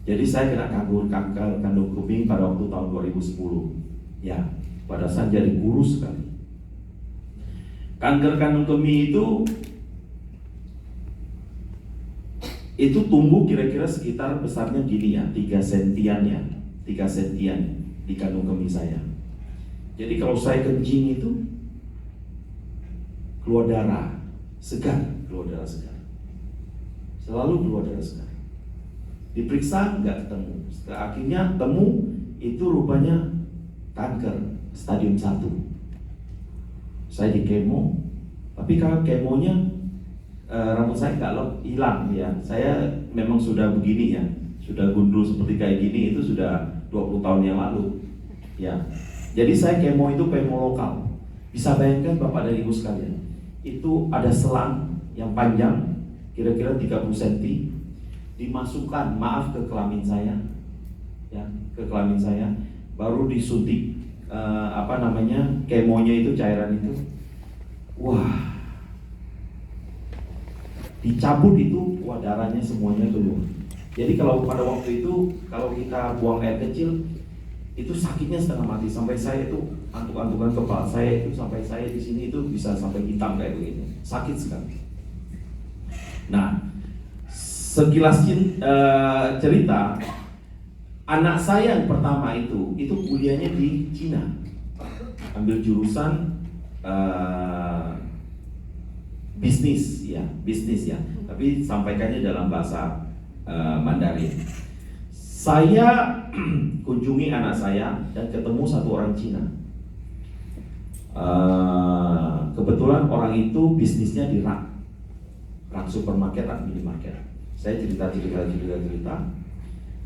Jadi saya kena kanker kandung kemih pada waktu tahun 2010. Ya, pada saat jadi guru sekali. Kanker kandung kemih itu tumbuh kira-kira sekitar besarnya gini ya, 3 sentian ya, 3 sentian di kandung kemih saya. Jadi kalau saya kencing itu keluar darah segar, selalu keluar darah segar. Diperiksa nggak ketemu. Akhirnya temu itu rupanya kanker stadium 1. Saya di kemo, tapi kalau kemonya rambut saya nggak hilang ya. Saya memang sudah begini ya, sudah gundul seperti kayak gini itu sudah 20 tahun yang lalu ya. Jadi saya kemo itu kemo lokal. Bisa bayangkan Bapak dan Ibu sekalian, itu ada selang yang panjang kira-kira 30 cm dimasukkan, maaf, ke kelamin saya ya, ke kelamin saya, baru disuntik kemonya itu, cairan itu. Wah, dicabut itu, wah, darahnya semuanya keluar. Jadi kalau pada waktu itu, kalau kita buang air kecil, itu sakitnya setengah mati. Sampai saya itu antuk-antukan kepala saya itu, sampai saya di sini itu bisa sampai hitam kayak begini. Sakit sekali. Nah, sekilas cerita, anak saya yang pertama itu kuliahnya di Cina, ambil jurusan bisnis ya, tapi sampaikannya dalam bahasa Mandarin. Saya kunjungi anak saya dan ketemu satu orang Cina. Kebetulan orang itu bisnisnya di rak supermarket, rak minimarket. Saya cerita.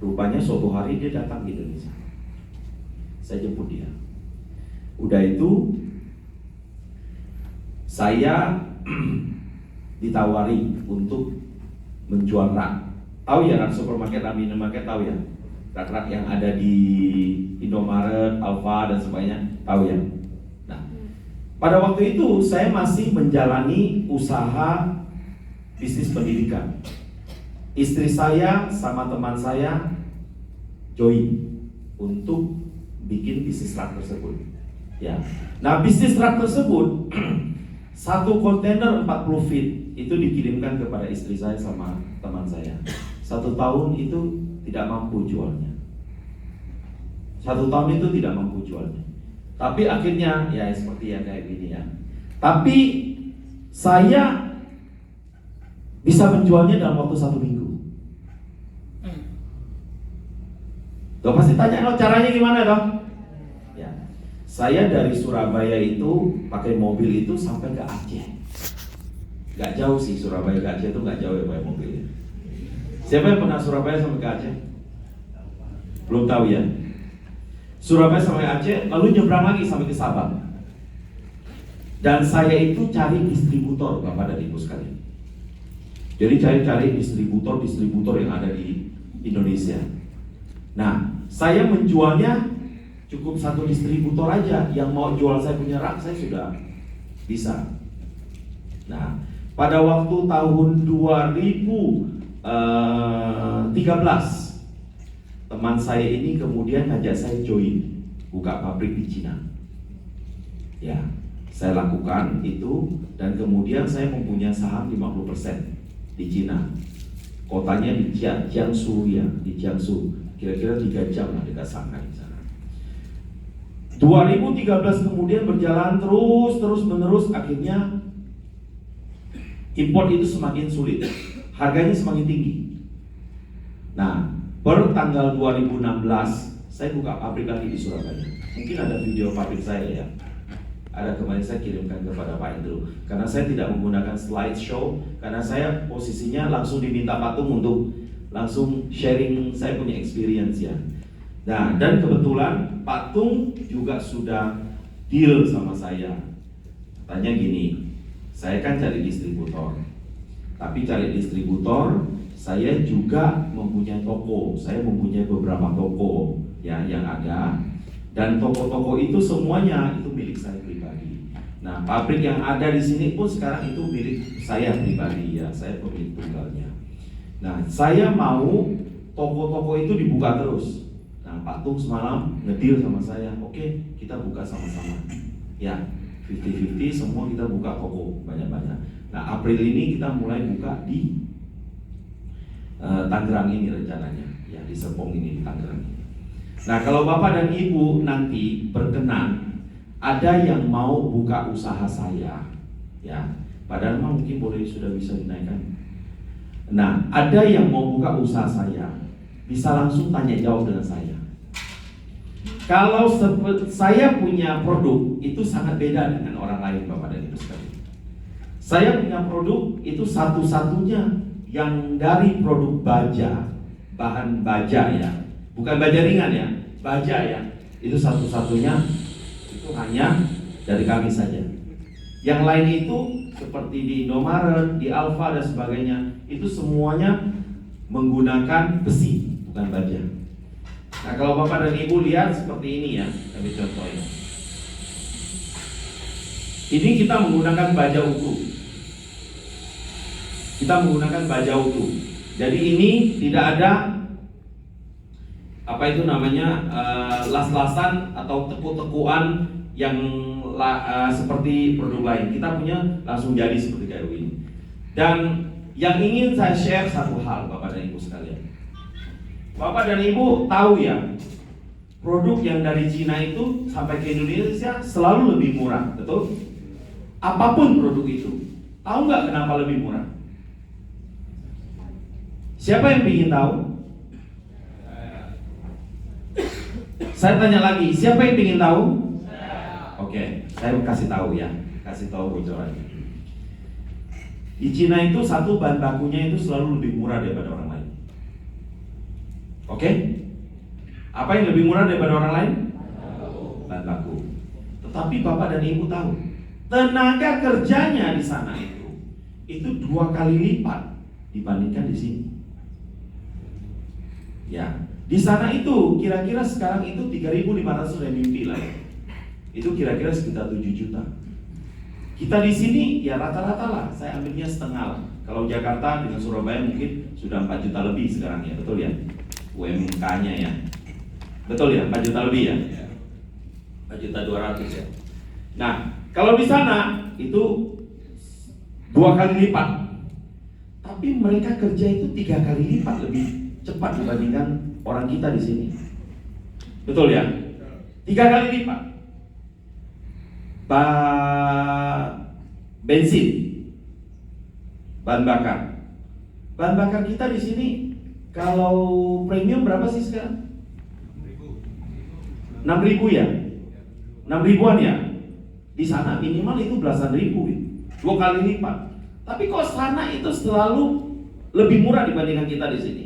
Rupanya suatu hari dia datang ke Indonesia. Saya jemput dia. Udah itu saya ditawari untuk menjual rak. Tahu ya rak supermarket, rak minimarket, tahu ya? Rak-rak yang ada di Indomaret, Alfa dan sebagainya, tahu ya? Nah, pada waktu itu saya masih menjalani usaha bisnis pendidikan. Istri saya sama teman saya join untuk bikin bisnis rak tersebut. Ya. Nah, bisnis rak tersebut satu kontainer 40 feet itu dikirimkan kepada istri saya sama teman saya. 1 tahun itu tidak mampu jualnya. 1 tahun itu tidak mampu jualnya. Tapi akhirnya ya seperti yang kayak gini ya. Tapi saya bisa menjualnya dalam waktu 1 minggu. Lo pasti tanya, lo caranya gimana dong? Ya, saya dari Surabaya itu pakai mobil itu sampai ke Aceh. Gak jauh sih, Surabaya ke Aceh itu gak jauh ya pakai mobilnya. Siapa yang pernah Surabaya sampai ke Aceh? Belum tahu ya. Surabaya sampai Aceh, lalu nyebrang lagi sampai ke Sabang. Dan saya itu cari distributor, Bapak dan Ibu sekalian. Jadi cari distributor yang ada di Indonesia. Nah, saya menjualnya cukup satu distributor aja. Yang mau jual saya punya rak, saya sudah bisa. Nah, pada waktu tahun 2013, teman saya ini kemudian ngajak saya join buka pabrik di Cina. Ya, saya lakukan itu dan kemudian saya mempunyai saham 50% di Cina. Kotanya di Jiangsu ya, di Jiangsu. Kira-kira 3 jam lah dekat Shanghai di sana. 2013 kemudian berjalan terus menerus, akhirnya import itu semakin sulit. Harganya semakin tinggi. Nah, per tanggal 2016 saya buka pabrik lagi di Surabaya. Mungkin ada video pabrik saya ya. Ada kemarin saya kirimkan kepada Pak Indro. Karena saya tidak menggunakan slideshow, karena saya posisinya langsung diminta Patung untuk langsung sharing saya punya experience ya. Nah, dan kebetulan Patung juga sudah deal sama saya. Katanya gini, saya kan cari distributor. Tapi cari distributor, saya juga mempunyai toko. Saya mempunyai beberapa toko ya yang ada. Dan toko-toko itu semuanya itu milik saya pribadi. Nah, pabrik yang ada di sini pun sekarang itu milik saya pribadi ya, saya pemilik tunggalnya. Nah, saya mau toko-toko itu dibuka terus. Nah, Patung semalam ngedeal sama saya, oke, kita buka sama-sama. Ya, 50-50 semua kita buka toko banyak-banyak. Nah, April ini kita mulai buka di Tangerang ini rencananya, ya di Serpong ini di Tangerang. Nah, kalau Bapak dan Ibu nanti berkenan, ada yang mau buka usaha saya, ya, padahal mungkin boleh sudah bisa dinaikkan. Nah, ada yang mau buka usaha saya, bisa langsung tanya jawab dengan saya. Kalau saya punya produk itu sangat beda dengan orang lain, Bapak dan Ibu sekalian. Saya punya produk itu satu-satunya yang dari produk baja, bahan baja ya. Bukan baja ringan ya, baja ya. Itu satu-satunya, itu hanya dari kami saja. Yang lain itu seperti di Indomaret, di Alfa dan sebagainya, itu semuanya menggunakan besi, bukan baja. Nah, kalau Bapak dan Ibu lihat seperti ini ya, kami contohnya. Ini kita menggunakan baja utuh. Kita menggunakan baja utuh. Jadi ini tidak ada apa itu namanya las-lasan atau teku-tekuan yang seperti produk lain. Kita punya langsung jadi seperti kayak ini. Dan yang ingin saya share satu hal, Bapak dan Ibu sekalian. Bapak dan Ibu tahu ya, produk yang dari Cina itu sampai ke Indonesia selalu lebih murah, betul? Apapun produk itu, tahu nggak kenapa lebih murah? Siapa yang ingin tahu? Saya tanya lagi, siapa yang ingin tahu? Oke, saya kasih tahu ya, kasih tahu bocorannya. Di Cina itu satu bahan bakunya itu selalu lebih murah daripada orang lain. Oke? Apa yang lebih murah daripada orang lain? Bahan baku. Tetapi Bapak dan Ibu tahu, tenaga kerjanya di sana itu 2 kali lipat dibandingkan di sini. Ya, di sana itu kira-kira sekarang itu 3.500 renminbi lah ya. Itu kira-kira sekitar 7 juta. Kita di sini ya rata-rata lah, saya ambilnya setengah lah. Kalau Jakarta dengan Surabaya mungkin sudah 4 juta lebih sekarang ya, betul ya? UMK-nya ya. Betul ya, 4 juta lebih ya? 4 juta 200 ya. Nah, kalau di sana itu 2 kali lipat. Tapi mereka kerja itu 3 kali lipat lebih cepat dibandingkan orang kita di sini. Betul ya? 3 kali lipat. Bensin, bahan bakar. Bahan bakar kita di sini kalau premium berapa sih sekarang? 6.000 ya? 6.000-an ya? Di sana minimal itu belasan ribu, 2 kali lipat. Tapi kok sana itu selalu lebih murah dibandingkan kita di sini?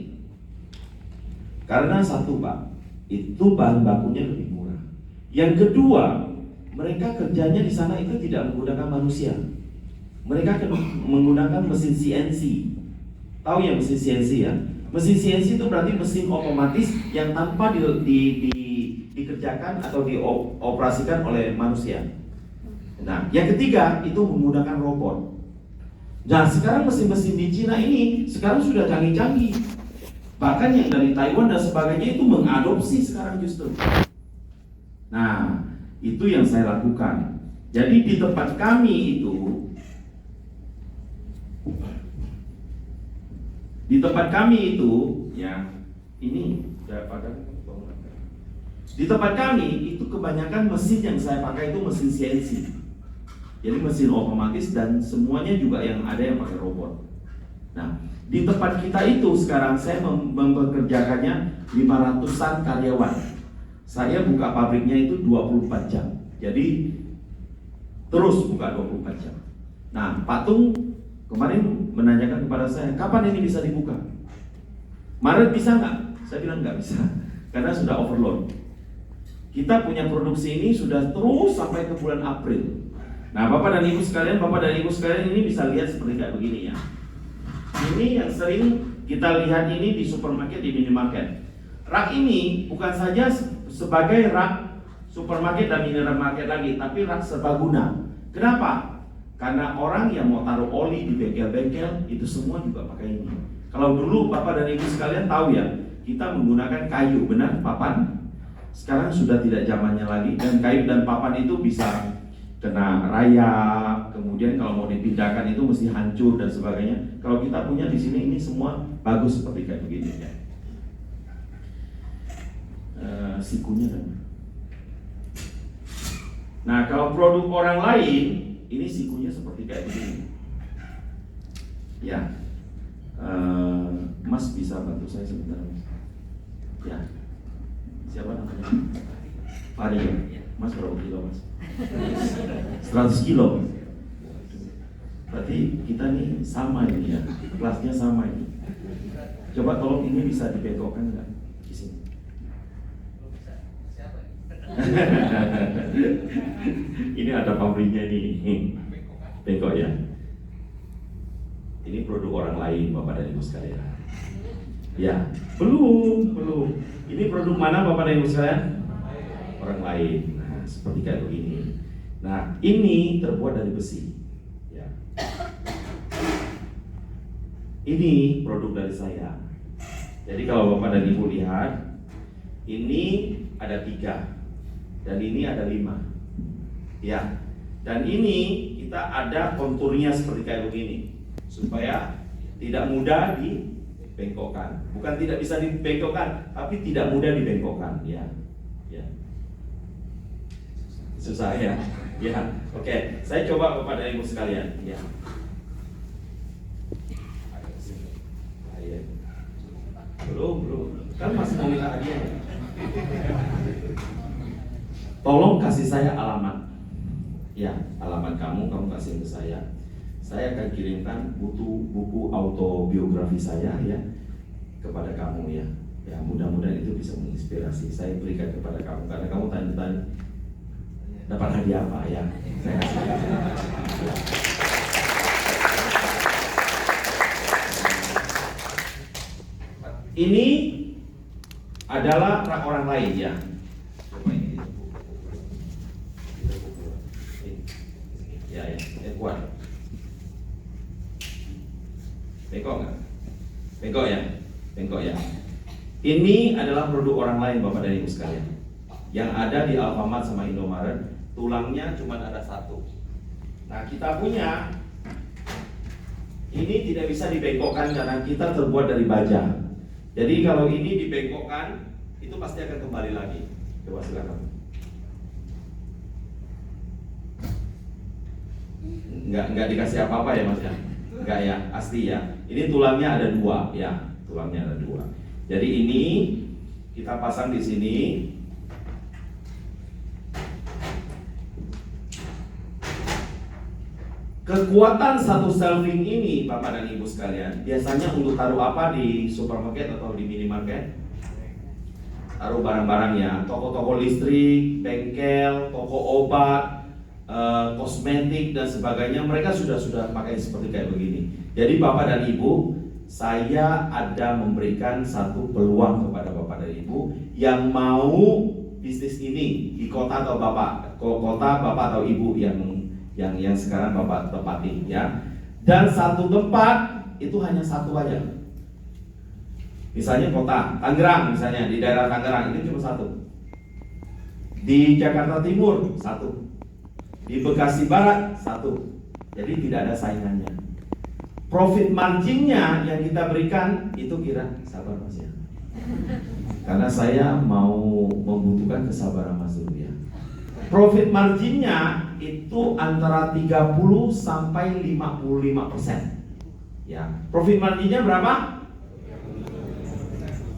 Karena satu Pak, itu bahan bakunya lebih murah. Yang kedua, mereka kerjanya di sana itu tidak menggunakan manusia. Mereka menggunakan mesin CNC. Tahu ya mesin CNC ya? Mesin CNC itu berarti mesin otomatis yang tanpa dikerjakan atau dioperasikan oleh manusia. Nah, yang ketiga itu menggunakan robot. Nah, sekarang mesin-mesin di Cina ini sekarang sudah canggih-canggih. Bahkan yang dari Taiwan dan sebagainya itu mengadopsi sekarang justru. Nah, itu yang saya lakukan. Jadi di tempat kami itu, ya ini di tempat kami itu kebanyakan mesin yang saya pakai itu mesin CNC. Jadi mesin otomatis dan semuanya juga yang ada yang pakai robot. Nah, di tempat kita itu sekarang saya mempekerjakannya 500-an karyawan. Saya buka pabriknya itu 24 jam. Jadi terus buka 24 jam. Nah, Pak Tung kemarin menanyakan kepada saya, kapan ini bisa dibuka? Maret bisa nggak? Saya bilang nggak bisa, karena sudah overload. Kita punya produksi ini sudah terus sampai ke bulan April. Nah, Bapak dan Ibu sekalian ini bisa lihat seperti kayak begini ya. Ini yang sering kita lihat ini di supermarket, di minimarket. Rak ini bukan saja sebagai rak supermarket dan minimarket lagi, tapi rak serbaguna. Kenapa? Karena orang yang mau taruh oli di bengkel-bengkel itu semua juga pakai ini. Kalau dulu Bapak dan Ibu sekalian tahu ya, kita menggunakan kayu, benar, papan. Sekarang sudah tidak zamannya lagi, dan kayu dan papan itu bisa kena rayap, kemudian kalau mau dipindahkan itu mesti hancur dan sebagainya. Kalau kita punya di sini ini semua bagus seperti kayak begini ya. Sikunya kan. Nah, kalau produk orang lain ini sikunya seperti kayak begini. Ya, Mas bisa bantu saya sebentar, Mas? Ya, siapa namanya? Fari ya. Mas berapa kilo, Mas? 100 kilo. Berarti kita nih sama ini ya, kelasnya sama ini. Coba tolong ini bisa dibengkokkan nggak di sini? Ini ada pabriknya ini, bengkok ya. Ini produk orang lain, Bapak dan Ibu sekalian. Ya, belum. Ini produk mana, Bapak dan Ibu sekalian? Orang lain. Seperti kayak begini. Nah, ini terbuat dari besi. Ya. Ini produk dari saya. Jadi kalau Bapak dan Ibu lihat, ini ada 3 dan ini ada 5. Ya. Dan ini kita ada konturnya seperti kayak begini, supaya tidak mudah dibengkokkan. Bukan tidak bisa dibengkokkan, tapi tidak mudah dibengkokkan. Ya. Susah ya. Ya, oke. Saya coba Bapak dan Ibu sekalian. Ya. Belum. Kan masih mau minta hadiah. Tolong kasih saya alamat. Ya, alamat kamu kasih ke saya. Saya akan kirimkan buku autobiografi saya ya kepada kamu ya. Ya, mudah-mudahan itu bisa menginspirasi. Saya berikan kepada kamu karena kamu tanya-tanya dapat hadiah apa ya? Saya kasih. Ya. Ini adalah rak orang lain ya. Coba ini. Ya, kuat. Bengkok nggak? Bengkok ya. Ini adalah produk orang lain, Bapak dan Ibu sekalian. Yang ada di Alfamart sama Indomaret. Tulangnya cuma ada 1. Nah, kita punya ini tidak bisa dibengkokkan karena kita terbuat dari baja. Jadi kalau ini dibengkokkan, itu pasti akan kembali lagi. Coba silakan. Enggak dikasih apa-apa ya, Mas ya? Enggak ya, asli ya. Ini tulangnya ada 2 ya, tulangnya ada 2. Jadi ini kita pasang di sini. Kekuatan satu shelving ini, Bapak dan Ibu sekalian, biasanya untuk taruh apa di supermarket atau di minimarket? Taruh barang-barangnya, toko-toko listrik, bengkel, toko obat, kosmetik dan sebagainya. Mereka sudah pakai seperti kayak begini. Jadi Bapak dan Ibu, saya ada memberikan satu peluang kepada Bapak dan Ibu yang mau bisnis ini di kota atau kota Bapak atau Ibu yang sekarang Bapak tempati ya. Dan satu tempat itu hanya satu aja. Misalnya kota Tangerang, misalnya di daerah Tangerang itu cuma satu. Di Jakarta Timur satu. Di Bekasi Barat satu. Jadi tidak ada saingannya. Profit marginnya yang kita berikan itu sabar Mas ya. Karena saya mau membutuhkan kesabaran Mas dulu ya. Profit marginnya itu antara 30 sampai 55%. Ya, profit marginnya berapa?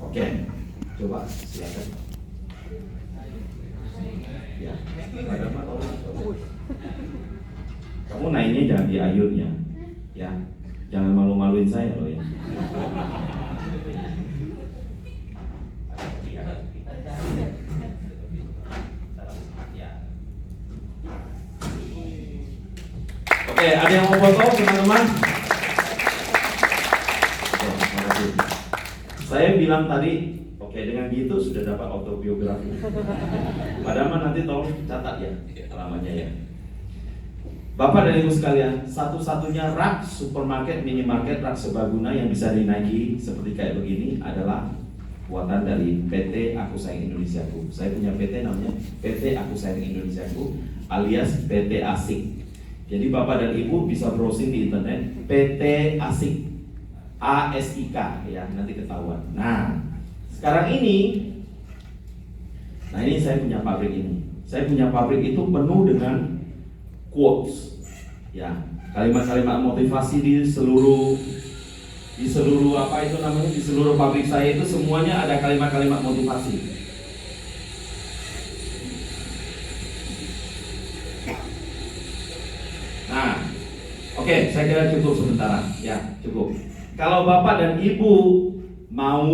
Oke, coba silakan. Ya, kamu naiknya jangan di ayunnya, ya, jangan malu-maluin saya loh ya. Oke, ada yang mau foto teman-teman? Oke, terima kasih. Saya bilang tadi, oke dengan gitu sudah dapat autobiografi. Padahal nanti tolong catat ya alamatnya ya. Bapak dan Ibu sekalian, satu-satunya rak supermarket, minimarket, rak serbaguna yang bisa dinaiki seperti kayak begini adalah buatan dari PT Aku Sayang Indonesiaku. Saya punya PT namanya PT Aku Sayang Indonesiaku alias PT Asik. Jadi Bapak dan Ibu bisa browsing di internet PT Asik, ASIK ya, nanti ketahuan. Nah, sekarang ini saya punya pabrik ini. Saya punya pabrik itu penuh dengan quotes ya, kalimat-kalimat motivasi di seluruh apa itu namanya, di seluruh pabrik saya itu semuanya ada kalimat-kalimat motivasi. Nah, oke, saya kira cukup sementara ya, cukup. Kalau Bapak dan Ibu mau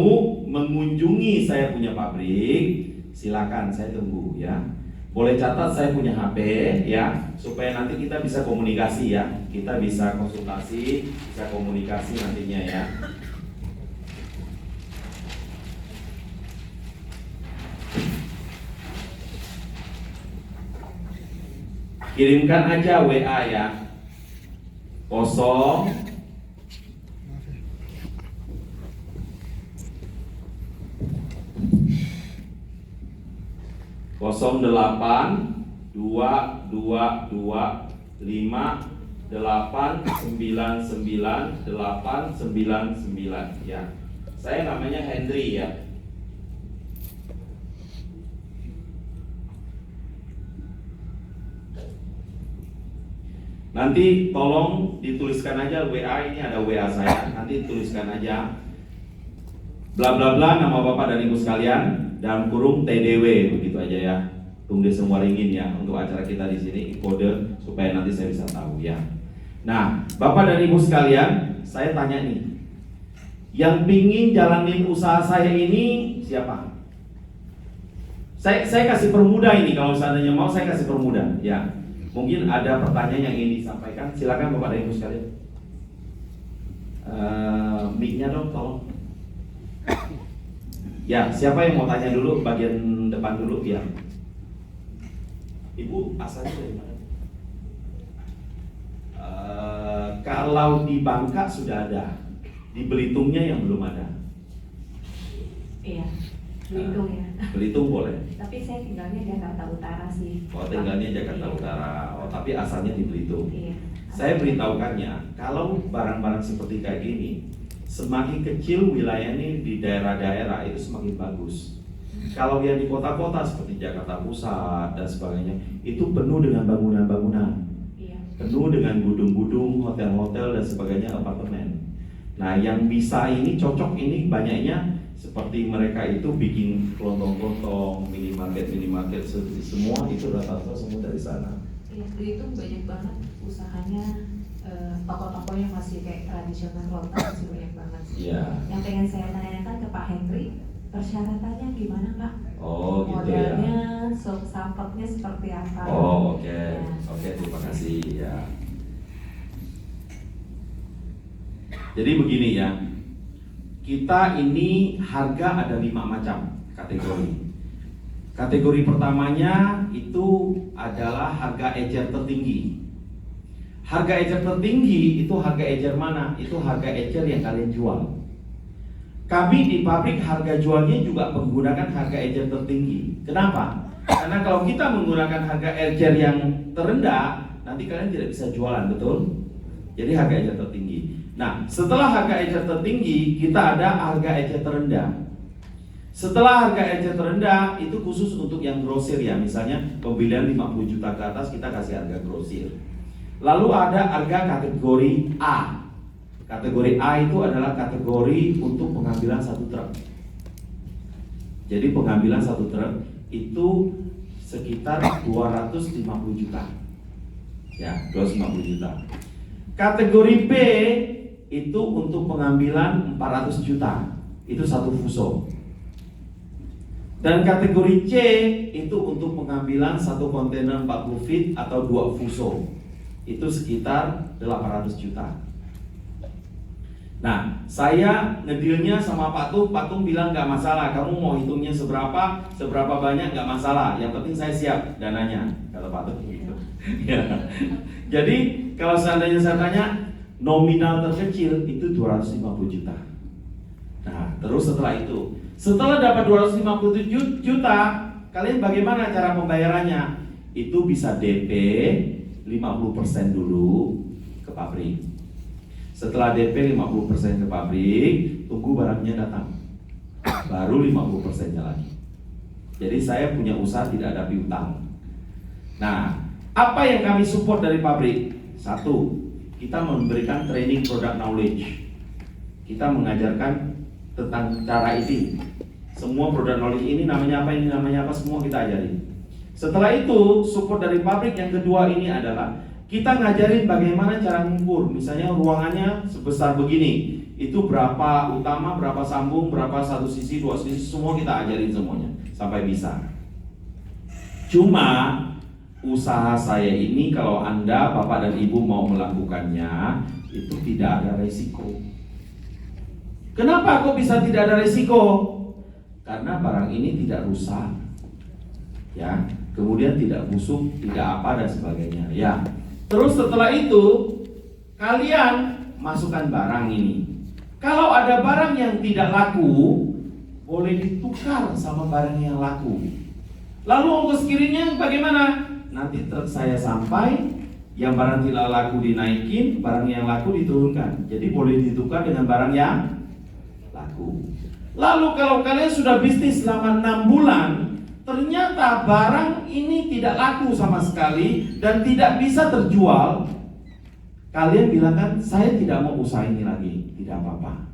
mengunjungi saya punya pabrik, silakan, saya tunggu ya. Boleh catat saya punya HP ya, supaya nanti kita bisa komunikasi ya. Kita bisa konsultasi, bisa komunikasi nantinya ya. Kirimkan aja WA ya. 082225899899 ya. Saya namanya Henry ya. Nanti tolong dituliskan aja WA, ini ada WA saya. Nanti tuliskan aja bla bla bla nama Bapak dan Ibu sekalian dalam kurung TDW begitu aja ya. Tunggu semua ringin ya untuk acara kita di sini, kode supaya nanti saya bisa tahu ya. Nah, Bapak dan Ibu sekalian, saya tanya nih, yang pingin jalanin usaha saya ini siapa? Saya kasih permudah ini, kalau seandainya mau saya kasih permudah ya. Mungkin ada pertanyaan yang ingin disampaikan, silakan Bapak dan Ibu sekalian. Mic-nya dong, tolong. Ya, siapa yang mau tanya dulu bagian depan dulu ya. Ibu asalnya dari mana? Kalau di Bangka sudah ada, di Belitungnya yang belum ada. Iya, Belitung ya. Belitung boleh. Tapi saya tinggalnya Jakarta Utara sih. Oh, tinggalnya Jakarta Utara. Oh, tapi asalnya di Belitung. Iya. Saya beritahukannya, kalau barang-barang seperti kayak gini, semakin kecil wilayahnya di daerah-daerah itu semakin bagus. Kalau yang di kota-kota seperti Jakarta Pusat dan sebagainya, itu penuh dengan bangunan-bangunan, Iya. penuh dengan gedung-gedung, hotel-hotel dan sebagainya, apartemen. Nah, yang bisa ini cocok ini banyaknya seperti mereka itu bikin kelontong-kelontong, minimarket Iya. semua itu rata-rata semua dari sana. Iya, Belitung banyak banget usahanya toko-tokonya masih kayak tradisional lokal masih banyak banget sih. Iya. Yang pengen saya tanyakan ke Pak Henry, persyaratannya gimana Pak? Oh gitu ya. Modelnya, sampelnya seperti apa? Oh oke, Ya. oke, terima kasih ya. Jadi begini ya, kita ini harga ada 5 macam kategori. Kategori pertamanya itu adalah harga ecer tertinggi. Harga ecer tertinggi itu harga ecer mana? Itu harga ecer yang kalian jual. Kami di pabrik harga jualnya juga menggunakan harga ecer tertinggi. Kenapa? Karena kalau kita menggunakan harga ecer yang terendah, nanti kalian tidak bisa jualan, betul? Jadi harga ecer tertinggi. Nah, setelah harga ecer tertinggi, kita ada harga ecer terendah. Setelah harga ecer terendah, itu khusus untuk yang grosir ya. Misalnya pembelian 50 juta ke atas, kita kasih harga grosir. Lalu ada harga kategori A. Kategori A itu adalah kategori untuk pengambilan 1 truk. Jadi pengambilan 1 truk itu sekitar 250 juta. Ya, 250 juta. Kategori B itu untuk pengambilan 400 juta. Itu 1 fuso. Dan kategori C itu untuk pengambilan 1 kontainer 40 feet atau 2 fuso. Itu sekitar 800 juta. Nah, saya ngedilnya sama Pak Tung bilang nggak masalah. Kamu mau hitungnya seberapa banyak nggak masalah. Yang penting saya siap dananya, kata Pak Tung gitu. Ya. Jadi kalau seandainya saya tanya nominal terkecil itu 250 juta. Nah, terus setelah dapat 250 juta, kalian bagaimana cara pembayarannya? Itu bisa DP 50% dulu ke pabrik. Setelah DP 50% ke pabrik, tunggu barangnya datang. Baru 50%-nya lagi. Jadi saya punya usaha tidak ada piutang. Nah, apa yang kami support dari pabrik? 1, kita memberikan training product knowledge. Kita mengajarkan tentang cara ini. Semua produk knowledge ini namanya apa, semua kita ajarin. Setelah itu, support dari pabrik yang kedua ini adalah kita ngajarin bagaimana cara mengukur. Misalnya ruangannya sebesar begini, itu berapa utama, berapa sambung, berapa 1 sisi, 2 sisi, semua kita ajarin semuanya sampai bisa. Cuma usaha saya ini kalau Anda, Bapak dan Ibu mau melakukannya, itu tidak ada resiko. Kenapa kok bisa tidak ada resiko? Karena barang ini tidak rusak, ya, kemudian tidak busuk, tidak apa dan sebagainya, ya. Terus setelah itu kalian masukkan barang ini. Kalau ada barang yang tidak laku, boleh ditukar sama barang yang laku. Lalu ongkos kirimnya bagaimana? Nanti truk saya sampai, yang barang tidak laku dinaikin, barang yang laku diturunkan. Jadi boleh ditukar dengan barang yang laku. Lalu kalau kalian sudah bisnis selama 6 bulan, ternyata barang ini tidak laku sama sekali dan tidak bisa terjual, kalian bilang kan, saya tidak mau usaha ini lagi. Tidak apa-apa,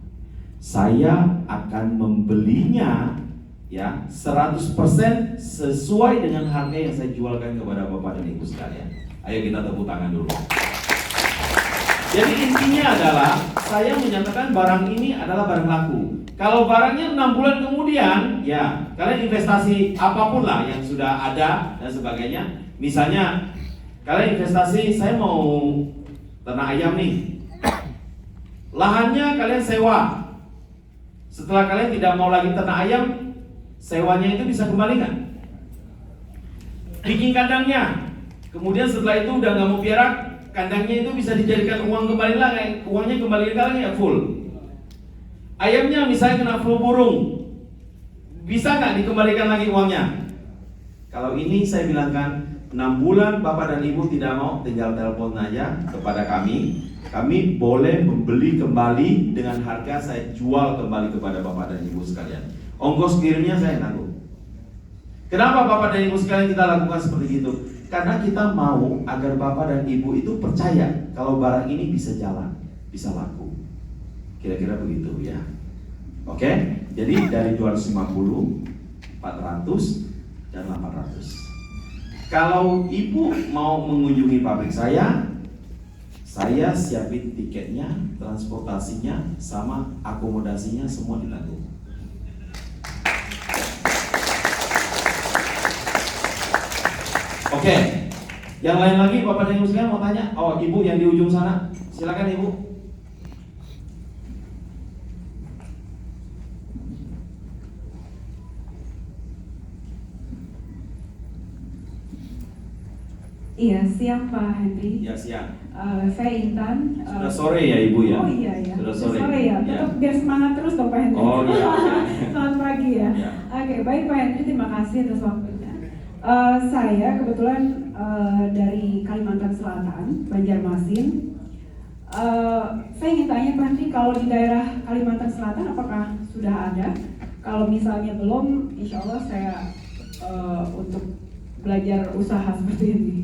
saya akan membelinya ya 100% sesuai dengan harga yang saya jualkan kepada Bapak dan Ibu sekalian. Ayo kita tepuk tangan dulu. Jadi intinya adalah saya menyatakan barang ini adalah barang laku. Kalau barangnya 6 bulan kemudian, ya kalian investasi apapun lah yang sudah ada dan sebagainya. Misalnya kalian investasi, saya mau ternak ayam nih. Lahannya kalian sewa. Setelah kalian tidak mau lagi ternak ayam, sewanya itu bisa kembali nggak? Bikin kandangnya. Kemudian setelah itu udah nggak mau piara, kandangnya itu bisa dijadikan uang kembali lagi, uangnya kembali lagi ya full. Ayamnya misalnya kena flu burung, bisa nggak dikembalikan lagi uangnya? Kalau ini saya bilangkan 6 bulan Bapak dan Ibu tidak mau, tinggal telepon aja kepada kami. Kami boleh membeli kembali dengan harga saya jual kembali kepada Bapak dan Ibu sekalian. Ongkos kirimnya saya tanggung. Kenapa Bapak dan Ibu sekalian kita lakukan seperti itu? Karena kita mau agar Bapak dan Ibu itu percaya kalau barang ini bisa jalan, bisa laku. Kira-kira begitu ya. Oke, jadi dari 250, 400, dan 800. Kalau Ibu mau mengunjungi pabrik saya Saya siapin tiketnya, transportasinya, sama akomodasinya semua ditanggung. Oke, yang lain lagi Bapak dan Ibu sekalian mau tanya? Oh, Ibu yang di ujung sana, silakan Ibu. Iya, siang Pak Henry. Ya, siang. Saya Intan. Sudah sore ya Ibu ya? Oh iya ya. Sudah sore. Ya. Tetap biar semangat terus dong Pak Henry. Oh iya. Selamat pagi ya. Ya. Oke, baik Pak Henry, terima kasih atas waktunya. Saya kebetulan dari Kalimantan Selatan, Banjarmasin. Saya ingin tanya Pak Henry, kalau di daerah Kalimantan Selatan apakah sudah ada? Kalau misalnya belum, insya Allah saya untuk belajar usaha seperti ini.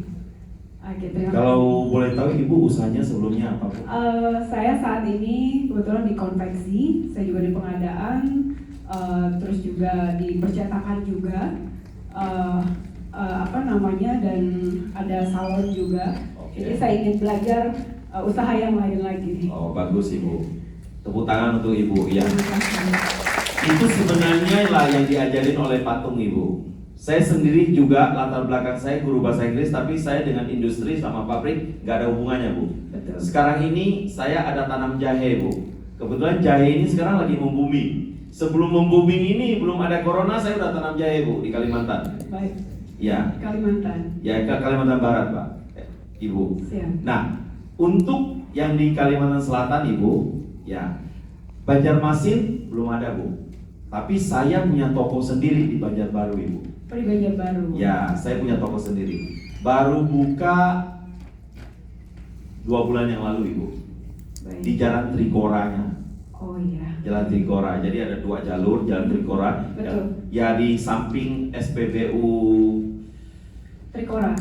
Oke, terima kasih. Kalau boleh tahu Ibu usahanya sebelumnya apa Bu? Saya saat ini kebetulan di konveksi, saya juga di pengadaan, terus juga di percetakan juga, dan ada salon juga. Oke. Jadi saya ingin belajar usaha yang lain lagi. Oh bagus Ibu. Tepuk tangan untuk Ibu ya. Terima kasih. Itu sebenarnya lah yang diajarin oleh patung Ibu. Saya sendiri juga latar belakang saya guru bahasa Inggris, tapi saya dengan industri sama pabrik nggak ada hubungannya Bu. Betul. Sekarang ini saya ada tanam jahe Bu. Kebetulan jahe ini sekarang lagi membumi. Sebelum membumi ini belum ada corona, saya udah tanam jahe Bu di Kalimantan. Baik, Ya, Kalimantan. ya ke Kalimantan Barat Pak, Ibu. Siap. Nah, untuk yang di Kalimantan Selatan Ibu, ya Banjarmasin belum ada Bu. Tapi saya punya toko sendiri di Banjarbaru Ibu. Di Banjarbaru. Ya, saya punya toko sendiri. Baru buka 2 bulan yang lalu Ibu. Baik. Di Jalan Trikoranya. Oh iya. Jalan Trikora. Jadi ada 2 jalur Jalan Trikora. Betul. Ya di samping SPBU Trikora.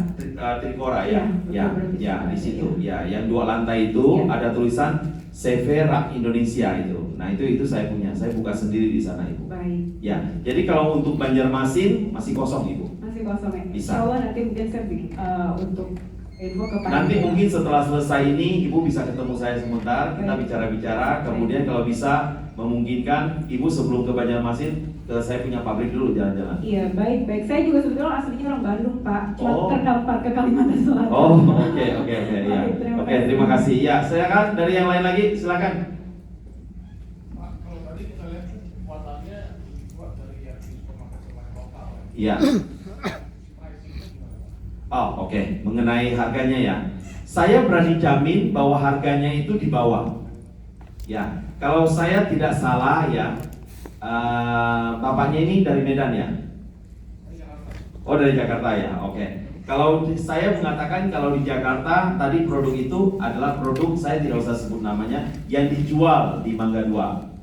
Trikora Iya, ya. betul, Ya, betul. di situ. Iya. Ya, yang 2 lantai itu Iya. ada tulisan CV Rak Indonesia itu. Nah, itu saya punya. Saya buka sendiri di sana Ibu. Baik. Ya. Jadi kalau untuk Banjarmasin masih kosong Ibu. Masih kosong ya? Bisa. Insya Allah nanti mungkin saya bikin untuk info ke Pak Nanti Henry. mungkin setelah selesai ini Ibu bisa ketemu saya sebentar, kita Baik. bicara-bicara. Kemudian kalau bisa memungkinkan Ibu sebelum ke Banjarmasin ke saya punya pabrik dulu jalan-jalan. Iya, baik. Saya juga sebetulnya aslinya orang Bandung, Pak. Cuma Oh. terdampar ke Kalimantan Selatan. Oh, oke ya. Oke, Oke, terima kasih. Ya, silakan dari yang lain lagi, silakan. Pak, kalau tadi kita lihat muatannya dibuat dari yang pemakai lokal. Iya. Pricingnya gimana, Pak? Oh, oke. Mengenai harganya ya. Saya berani jamin bahwa harganya itu di bawah. Ya, kalau saya tidak salah ya, bapaknya ini dari Medan ya. Dari Jakarta. Oh, dari Jakarta ya. Oke. Kalau saya mengatakan kalau di Jakarta tadi produk itu adalah produk, saya tidak usah sebut namanya, yang dijual di Mangga 2.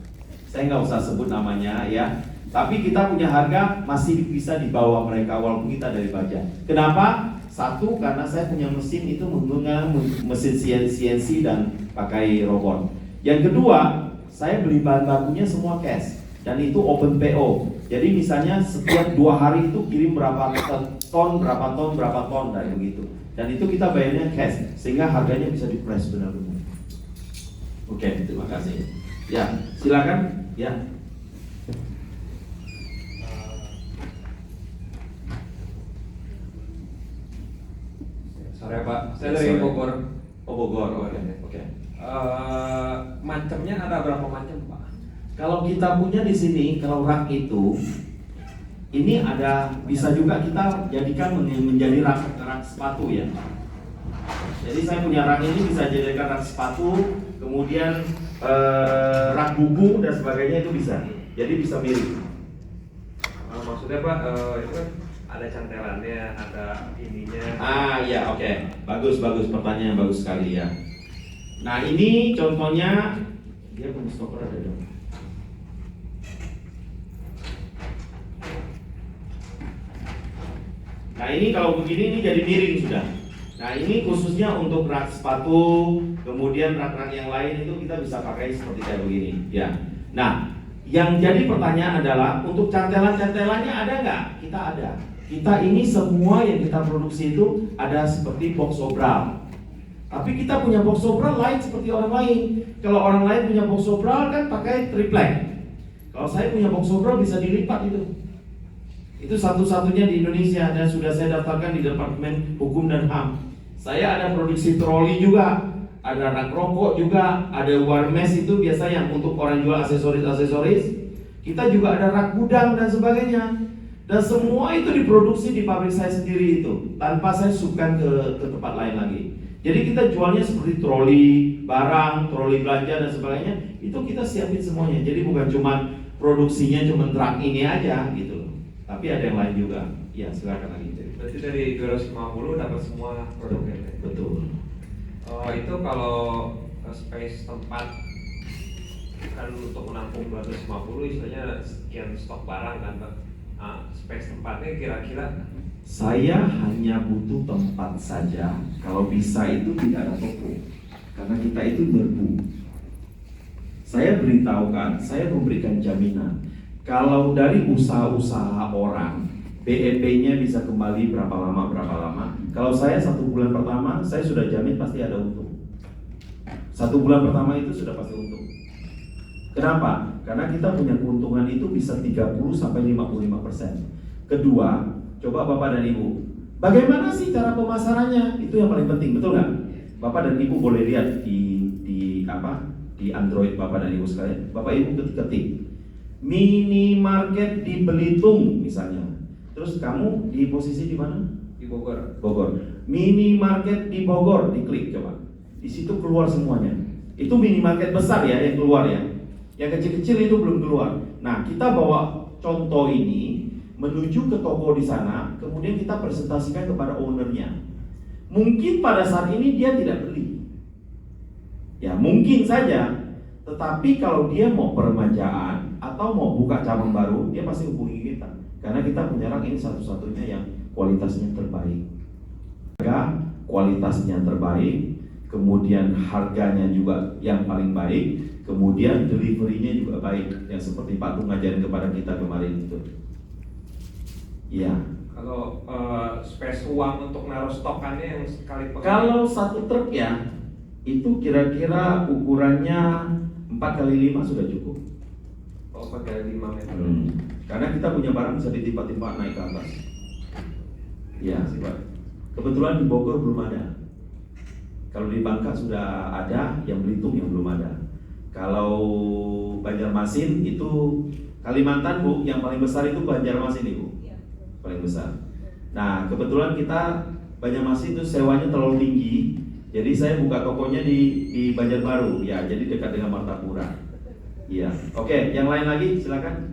Saya nggak usah sebut namanya ya. Tapi kita punya harga masih bisa di bawah mereka walaupun kita dari baja. Kenapa? Satu, karena saya punya mesin itu menggunakan mesin CNC dan pakai robot. Yang kedua, saya beli bahan bakunya semua cash dan itu open PO. Jadi misalnya setiap 2 hari itu kirim berapa ton, dan begitu. Dan itu kita bayarnya cash sehingga harganya bisa di-price benar-benar. Oke, terima kasih. Ya, silakan. Ya. Sore Pak, saya dari Bogor. Oh, Bogor. Oke. Macamnya ada berapa macam Pak? Kalau kita punya di sini, kalau rak itu, ini ada bisa juga kita jadikan menjadi rak sepatu ya. Jadi saya punya rak ini bisa jadikan rak sepatu, kemudian rak buku dan sebagainya itu bisa. Jadi bisa miring. Maksudnya Pak, itu kan ada cantelannya, ada ininya. Ah ya, oke. Bagus pertanyaan bagus sekali ya. Nah ini contohnya dia punya stopper ada dong. Nah ini kalau begini ini jadi miring sudah. Nah ini khususnya untuk rak sepatu, kemudian rak-rak yang lain itu kita bisa pakai seperti kayak begini ya. Nah yang jadi pertanyaan adalah untuk cantelan-cantelannya ada nggak? Kita ada. Kita ini semua yang kita produksi itu ada seperti box obral. Tapi kita punya box sopral lain seperti orang lain. Kalau orang lain punya box sopral kan pakai triplek. Kalau saya punya box sopral bisa dilipat itu. Itu satu-satunya di Indonesia dan sudah saya daftarkan di Departemen Hukum dan HAM. Saya ada produksi troli juga, ada rak rokok juga, ada warmes itu biasa yang untuk orang jual aksesoris-aksesoris. Kita juga ada rak gudang dan sebagainya. Dan semua itu diproduksi di pabrik saya sendiri itu, tanpa saya subkan ke tempat lain lagi. Jadi kita jualnya seperti troli barang, troli belanja dan sebagainya, itu kita siapin semuanya. Jadi bukan cuma produksinya cuma truk ini aja gitu loh. Tapi ada yang lain juga. Ya, silakan lagi. Berarti dari 250 dapat semua produknya. Betul. Itu kalau space tempat kan untuk menampung 250 istilahnya sekian stok barang kan Pak. Space tempatnya kira-kira Saya hanya butuh tempat saja. Kalau bisa itu tidak ada toko, karena kita itu berbu. Saya beritahukan, saya memberikan jaminan. Kalau dari usaha-usaha orang, BEP-nya bisa kembali berapa lama. Kalau saya 1 bulan pertama, saya sudah jamin pasti ada untung. 1 bulan pertama itu sudah pasti untung. Kenapa? Karena kita punya keuntungan itu bisa 30-55%. Kedua, coba Bapak dan Ibu, bagaimana sih cara pemasarannya? Itu yang paling penting, betul nggak? Bapak dan Ibu boleh lihat di Android Bapak dan Ibu sekalian. Bapak Ibu ketik minimarket di Belitung misalnya. Terus kamu di posisi di mana? di Bogor. Bogor. Minimarket di Bogor, diklik coba. Di situ keluar semuanya. Itu minimarket besar ya yang keluar ya. Yang kecil-kecil itu belum keluar. Nah, kita bawa contoh ini menuju ke toko di sana, kemudian kita presentasikan kepada ownernya. Mungkin pada saat ini dia tidak beli. Ya, mungkin saja. Tetapi kalau dia mau peremajaan atau mau buka cabang baru, dia pasti hubungi kita. Karena kita punya rak ini satu-satunya yang kualitasnya terbaik. Harga kualitasnya terbaik, kemudian harganya juga yang paling baik, kemudian deliverynya juga baik, yang seperti Pak Tung ngajarin kepada kita kemarin itu. Iya. Kalau space uang untuk naruh stokannya yang sekali pakai. Kalau satu truk ya, itu kira-kira ukurannya 4x5 sudah cukup. Oh, pakai 5 meter. Karena kita punya barang bisa ditimpa-timpa naik ke atas. Iya, sih Pak. Kebetulan di Bogor belum ada. Kalau di Bangka sudah ada, yang Belitung yang belum ada. Kalau Banjarmasin itu Kalimantan Bu, yang paling besar itu Banjarmasin Ibu. Paling besar. Nah, kebetulan kita Banjarmasin itu sewanya terlalu tinggi. Jadi saya buka tokonya di Banjarbaru, ya, jadi dekat dengan Martapura. Iya. Oke, yang lain lagi silakan.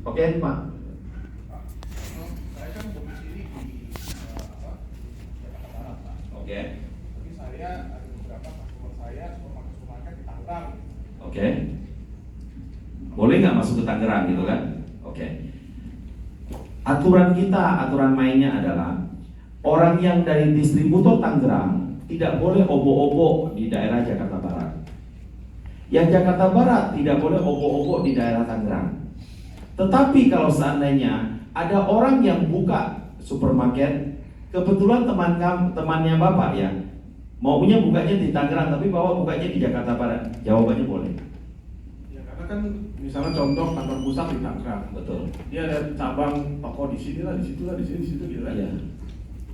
Oke, Pak. Saya kan domisili di Jakarta Barat, Pak. Oke. Tapi saya ada beberapa customer saya supermarket di Tangerang. Oke. Boleh nggak masuk ke Tangerang gitu kan? Oke. Aturan kita, aturan mainnya adalah orang yang dari distributor Tangerang tidak boleh obo-obo di daerah Jakarta Barat. Yang Jakarta Barat tidak boleh obo-obo di daerah Tangerang. Tetapi kalau seandainya ada orang yang buka supermarket, kebetulan temannya Bapak ya, maunya bukanya di Tangerang tapi Bapak bukanya di Jakarta Barat, jawabannya boleh. Ya karena kan misalnya contoh kantor pusat di Tangerang. Betul. Dia ada cabang toko di sini lah, di situ lah, di sini gitu kan. Iya.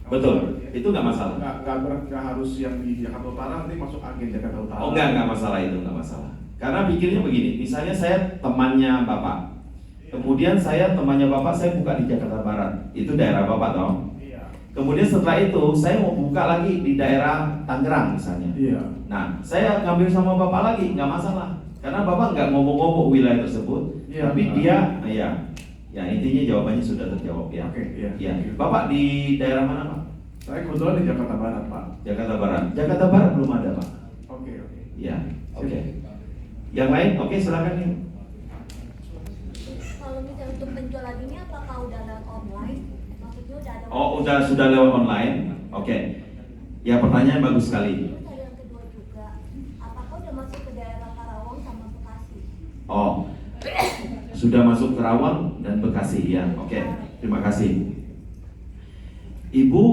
Betul. Itu nggak masalah. Nggak harus yang di Jakarta Utara nanti masuk agen Jakarta Utara. Oh nggak masalah itu, nggak masalah. Karena pikirnya begini, misalnya saya temannya Bapak, kemudian saya temannya Bapak, saya buka di Jakarta Barat, itu daerah Bapak toh. Iya. Kemudian setelah itu saya mau buka lagi di daerah Tangerang misalnya. Iya. Nah, saya ngambil sama Bapak lagi, nggak masalah. Karena Bapak nggak ngomong-ngomong wilayah tersebut, Iya, tapi dia, ya intinya jawabannya sudah terjawab ya. Oke, iya. Ya, Bapak di daerah mana Pak? Saya kebetulan di Jakarta Barat, Pak. Jakarta Barat. Jakarta Barat belum ada Pak. Oke. Ya, oke. Yang lain, oke silakan nih. Kalau misalnya untuk penjualan ini apakah udah lewat online? Maksudnya udah ada. Oh, sudah lewat online. Oke. Ya, pertanyaan bagus sekali. Terus ada yang kedua juga, apakah udah masuk ke daerah Karawang sama Bekasi? Oh, sudah masuk Karawang dan Bekasi ya. Oke, terima kasih. Ibu,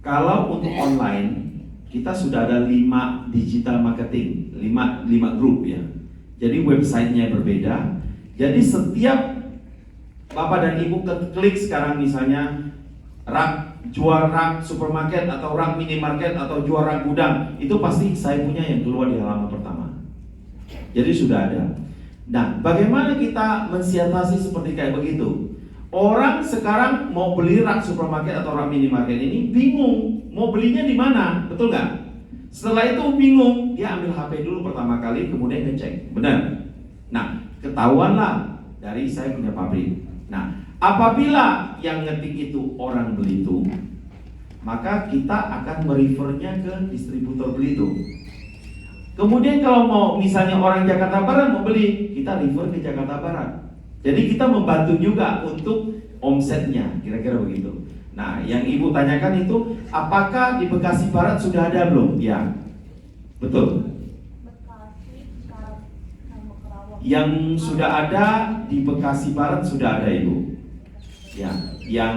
Kalau untuk online, kita sudah ada 5 digital marketing, 5 grup ya. Jadi websitenya berbeda. Jadi setiap Bapak dan Ibu klik sekarang misalnya jual rak supermarket atau rak minimarket atau jual rak gudang, itu pasti saya punya yang keluar di halaman pertama. Jadi sudah ada. Nah, bagaimana kita mensiasati seperti kayak begitu? Orang sekarang mau beli rak supermarket atau rak minimarket ini bingung mau belinya di mana, betul nggak? Setelah itu bingung, dia ambil HP dulu pertama kali, kemudian ngecek, benar? Nah, ketahuanlah dari saya punya pabrik. Nah, apabila yang ngetik itu orang Belitung, maka kita akan merefernya ke distributor Belitung. Kemudian kalau mau misalnya orang Jakarta Barat mau beli, kita refer ke Jakarta Barat. Jadi kita membantu juga untuk omsetnya, kira-kira begitu. Nah, yang Ibu tanyakan itu, apakah di Bekasi Barat sudah ada belum? Ya, betul. Bekasi, Cikarang, sama Kerawang. Yang sudah ada di Bekasi Barat sudah ada, Ibu. Ya, yang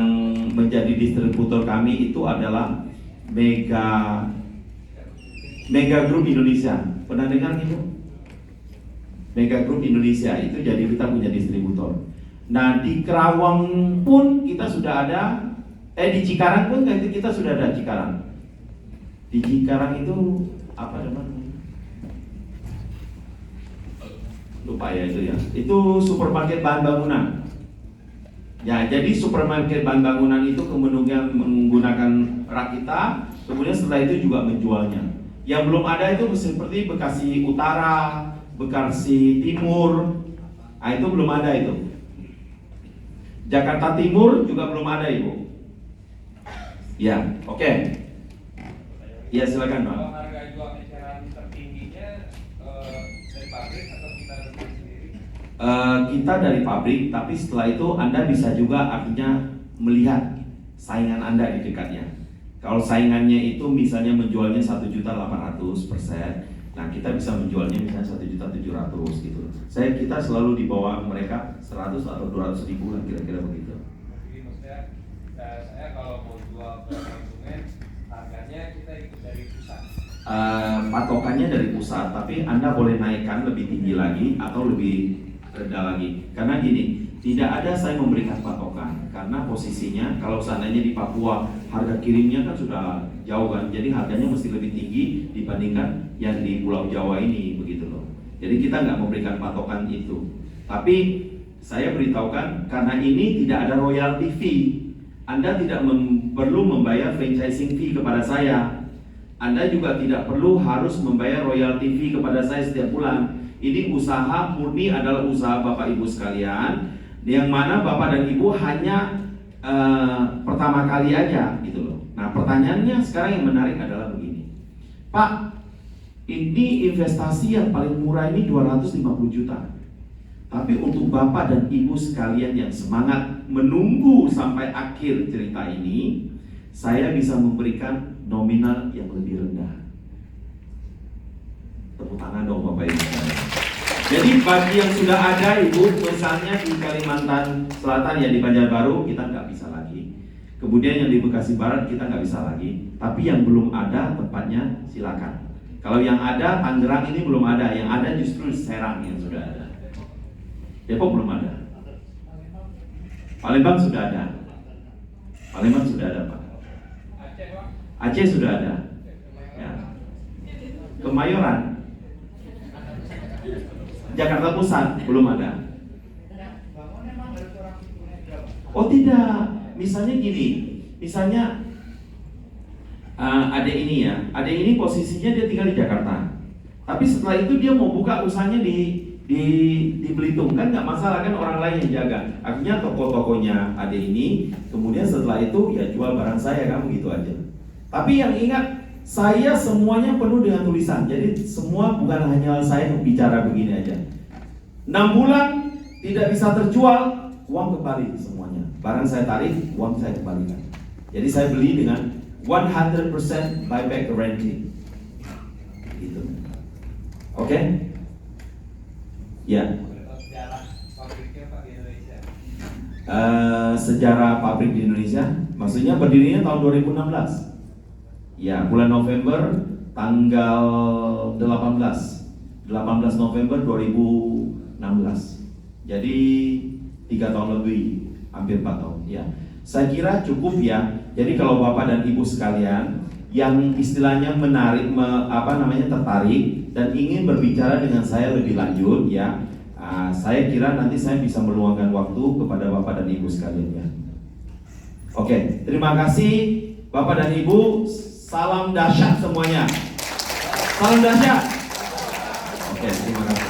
menjadi distributor kami itu adalah Mega Group Indonesia. Pernah dengar Ibu? Mega Group Indonesia itu jadi kita punya distributor. Nah, di Kerawang pun kita sudah ada, di Cikarang pun kita sudah ada Cikarang. Di Cikarang itu apa namanya? Lupa ya itu ya. Itu supermarket bahan bangunan. Ya, jadi supermarket bahan bangunan itu kemudian menggunakan rak kita, kemudian setelah itu juga menjualnya. Yang belum ada itu seperti Bekasi Utara, Bekasi Timur, nah itu belum ada itu. Jakarta Timur juga belum ada, Ibu. Ya, oke. Ya, silakan, Pak. Kalau harga jual eceran tertingginya dari pabrik atau kita beli sendiri? Kita dari pabrik, tapi setelah itu Anda bisa juga artinya melihat saingan Anda di dekatnya. Kalau saingannya itu misalnya menjualnya 1.800%, nah kita bisa menjualnya misalnya 1.700.000 gitu. Kita selalu di bawah mereka 100 atau 200 ribu lah, kira-kira begitu. Jadi maksudnya saya kalau mau jual ke konsumen, harganya kita ikut dari pusat. Patokannya dari pusat, tapi Anda boleh naikkan lebih tinggi lagi atau lebih rendah lagi. Karena gini, tidak ada saya memberikan patokan, karena posisinya kalau seandainya di Papua harga kirimnya kan sudah jauh kan, jadi harganya mesti lebih tinggi dibandingkan yang di Pulau Jawa ini, begitu loh. Jadi kita nggak memberikan patokan itu. Tapi saya beritahukan, karena ini tidak ada royalty fee, Anda tidak perlu membayar franchising fee kepada saya. Anda juga tidak perlu harus membayar royalty fee kepada saya setiap bulan. Ini usaha murni adalah usaha Bapak Ibu sekalian, yang mana Bapak dan Ibu hanya pertama kali aja gitu loh. Nah, pertanyaannya sekarang yang menarik adalah begini, Pak, ini investasi yang paling murah ini 250 juta. Tapi untuk Bapak dan Ibu sekalian yang semangat menunggu sampai akhir cerita ini, saya bisa memberikan nominal yang lebih rendah. Tepuk tangan dong Bapak Ibu. Jadi bagi yang sudah ada Ibu, misalnya di Kalimantan Selatan ya, di Banjarbaru kita nggak bisa lagi. Kemudian yang di Bekasi Barat kita nggak bisa lagi. Tapi yang belum ada tempatnya silakan. Kalau yang ada Tangerang ini belum ada, yang ada justru Serang yang sudah ada. Depok belum ada. Palembang sudah ada. Palembang sudah ada Pak. Aceh sudah ada. Ya. Kemayoran. Jakarta Pusat belum ada. Oh tidak, misalnya gini, misalnya adek ini ya, adek ini posisinya dia tinggal di Jakarta, tapi setelah itu dia mau buka usahanya di Belitung, kan nggak masalah kan, orang lain yang jaga. Akhirnya toko-tokonya adek ini, kemudian setelah itu ya jual barang saya, kan begitu aja. Tapi yang ingat, saya semuanya penuh dengan tulisan. Jadi semua bukan hanya saya bicara begini aja. 6 bulan tidak bisa terjual, uang kembali semuanya. Barang saya tarik, uang saya kembalikan. Jadi saya beli dengan 100% buyback guarantee. Gitu. Oke? Ya. Sejarah pabriknya Pak di Indonesia. Sejarah pabrik di Indonesia, maksudnya berdirinya tahun 2016. Ya, bulan November tanggal 18 November 2016. Jadi 3 tahun lebih, hampir 4 tahun. Ya, saya kira cukup ya. Jadi kalau Bapak dan Ibu sekalian yang istilahnya menarik, tertarik dan ingin berbicara dengan saya lebih lanjut ya, saya kira nanti saya bisa meluangkan waktu kepada Bapak dan Ibu sekalian ya. Oke, terima kasih Bapak dan Ibu. Salam dahsyat semuanya. Salam dahsyat. Oke, terima kasih.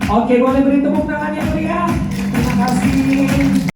Oke, boleh beri tepuk tangan yang meriah. Terima kasih.